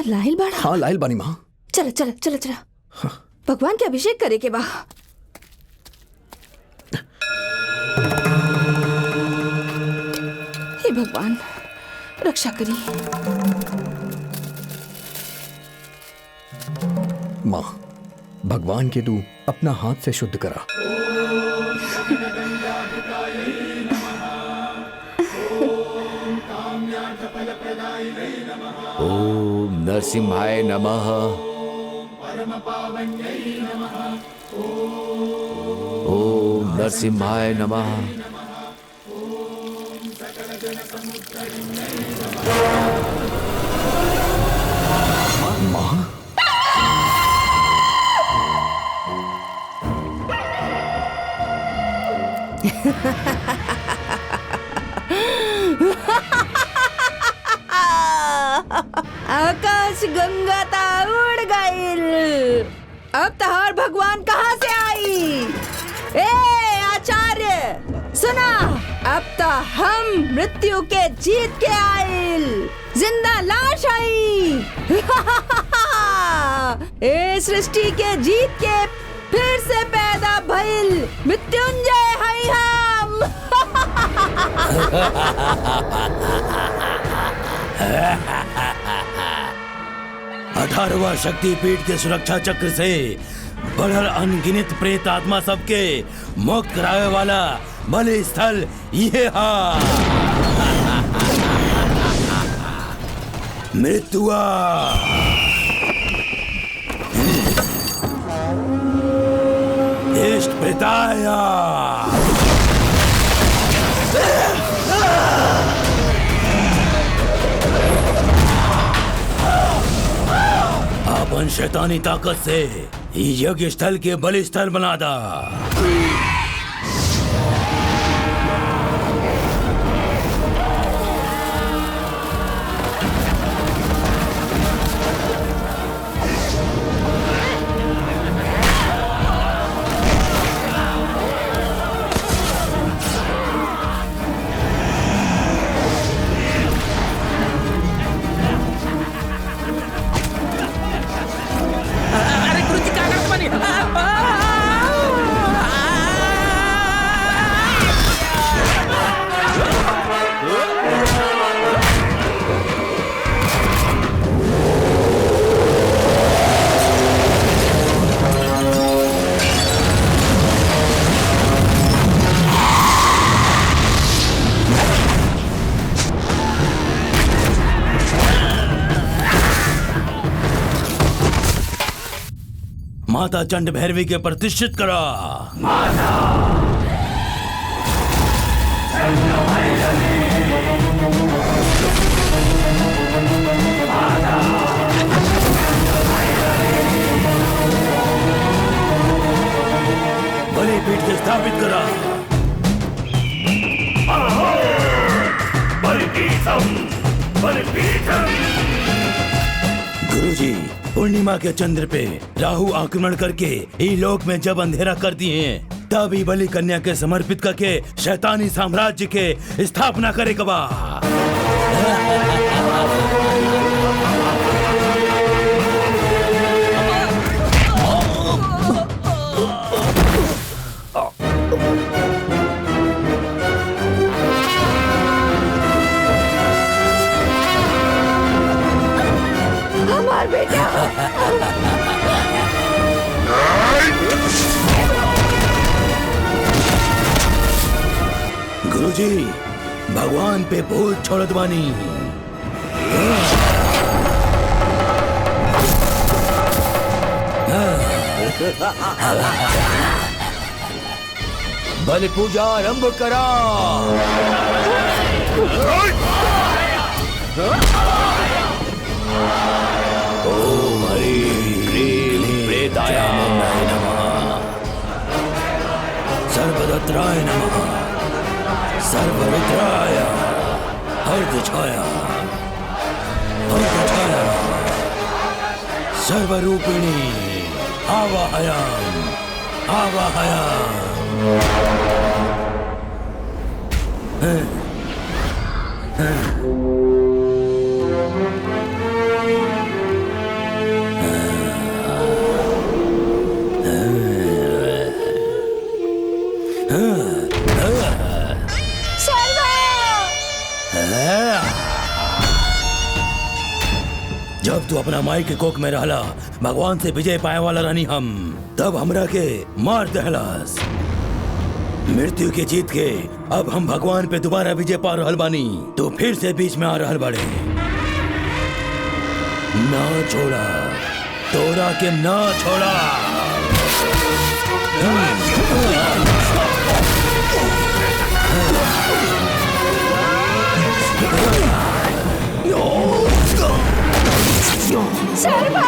लाहिल बड़ा। हाँ लाइल बानी माँ। चला चला चला चला भगवान के अभिषेक करे के बा। हे भगवान रक्षा करी। माँ भगवान के तू अपना हाथ से शुद्ध करा। ओम नरसिम्हाय नमः। ओम नरसिम्हाय नमः। माँ आकाश गंगा ता उड़ गईल। अब तहार भगवान कहाँ से आई? ए आचार्य सुना, अब तो हम मृत्यु के जीत के आईल। जिंदा लाश आई। ए सृष्टि के जीत के फिर से पैदा भइल मृत्युंजय हई हम। 18वां शक्तिपीठ के सुरक्षा चक्र से बढ़ल अनगिनत प्रेत आत्मा सबके मुक्त करावे वाला बलि स्थल ये हा। मृत्युआ इष्ट प्रेताया अपन शैतानी ताकत से यज्ञ स्थल के बलि स्थल बना दा। अरे गुरुजी क्या करत बानी? माता चंड भैरवी के प्रतिष्ठित करा। बलिपीठ के स्थापित करा। गुरुजी पूर्णिमा के चंद्र पे राहु आक्रमण करके ई लोक में जब अंधेरा कर दिए हैं, तब ही बलि कन्या के समर्पित करके शैतानी साम्राज्य के स्थापना करे कबा। हमार बेटा गुरुजी भगवान पे भूत छोड़त बानी। बलि पूजा आरंभ करा। ओम ह्रीं क्लीं प्रेताय नमः, सर्वदत्राय नमः, सर्वरुद्राय, अर्धछाया, अर्धछाया, सर्वरूपिणी, आवाहयाम, आवाहयाम। जब तू अपना माई के कोक में रहला, भगवान से विजय पाए वाला रानी हम, तब हमरा के मार दहलास। मृत्यु के जीत के अब हम भगवान पे दोबारा विजय पा रहल बानी, तो फिर से बीच में आ रहल बाड़े। ना छोड़ा, तोरा के ना छोड़ा। शर्मा!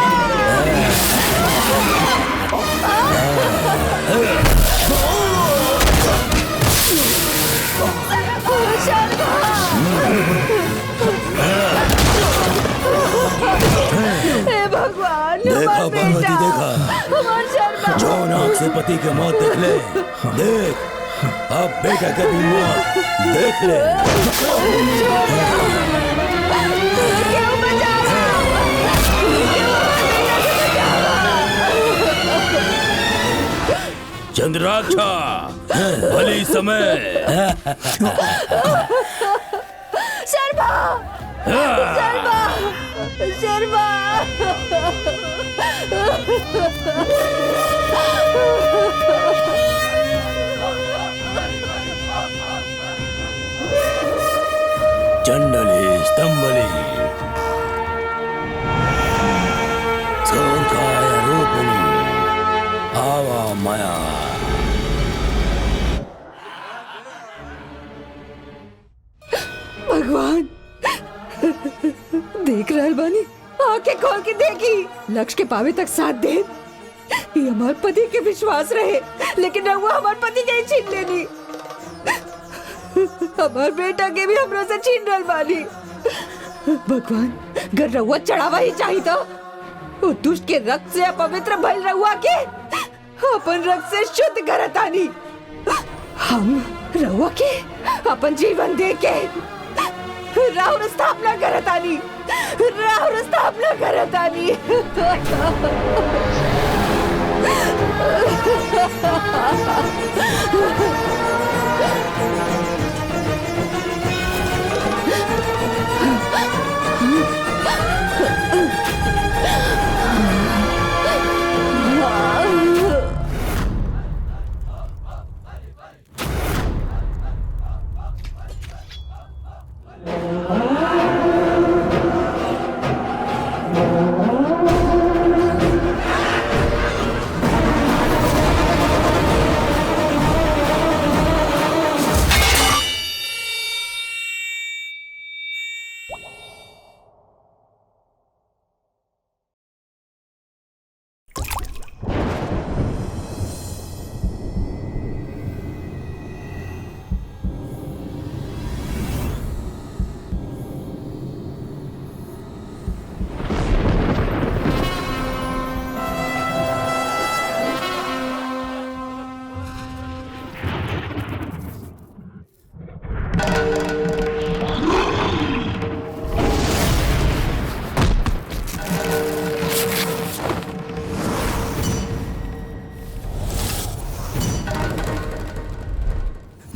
हे भगवान, देखा भगवती, देखा हमार शर्मा! जो नाक से पति के मौत देख ले, देख अब बेटा के भी मौत देख ले। क्यों बचावा? चंद्राक्षा, भली समय। शर्मा! शर्मा! शर्मा! चंडली स्तंभली सोकाय रूपिणी आवा माया। भगवान देख रहल बानी, आंखें खोल के देखी, लक्ष्य के पावे तक साथ दे। ये हमार पति के विश्वास रहे, लेकिन रहुआ हमार पति के ही छीन लेनी। हमार बेटा के भी हमरा से छीन रहल बानी। भगवान, अगर रहुआ चढ़ावा ही चाहिए तो वो दुष्ट के रक्त से अपवित्र भइल रहुआ के अपन रक्त से शुद्ध करतानी। हम रहुआ के अपन जीवन दे के राहुल स्थापना करतानी, राहुल स्थापना करतानी।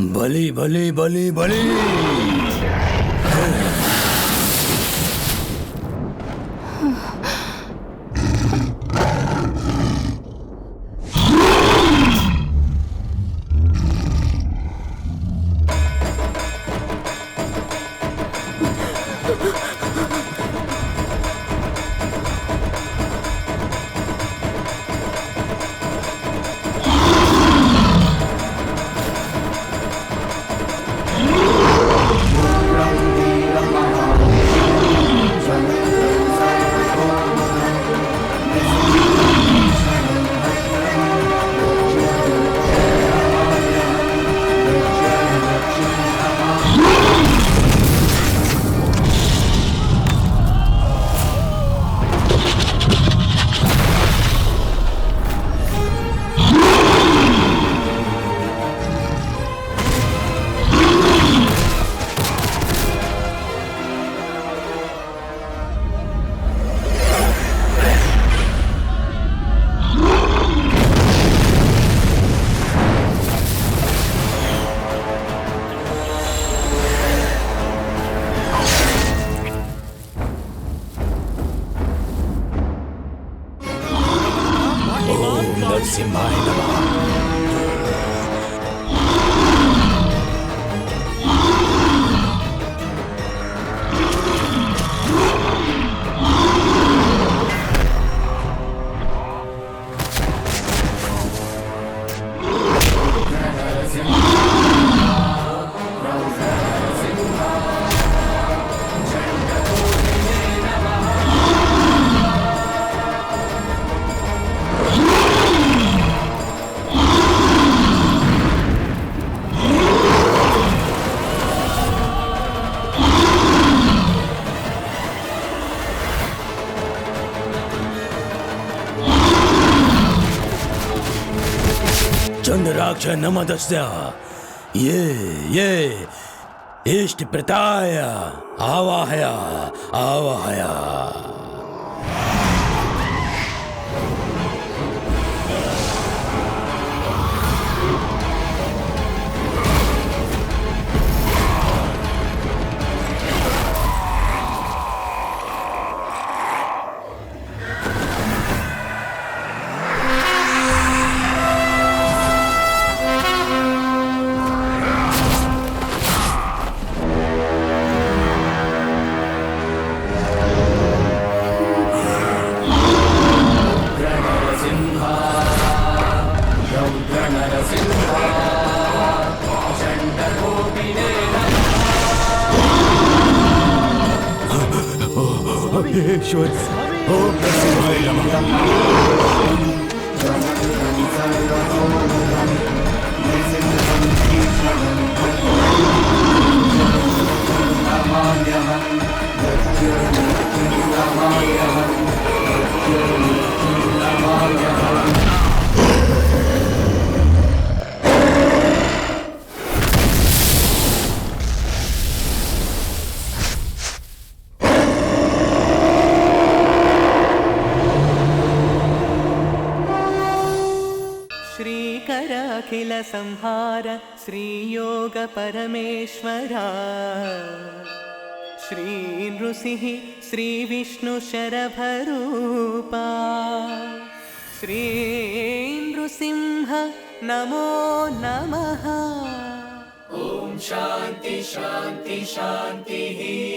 बली बली बली बली। नरसिम्हाय नमः। चंद्राक्ष नमदस्य ये इष्ट प्रताय आवाहया आवाहया। ईश्वर ओम नरसिम्हाय नमः। श्रीकर अखिल संहार श्रीयोग परमेश्वरा श्री नृसिंह श्री विष्णु शरभरूपा श्री नृसिंह नमो नमः। ओम शांति शांति शांति।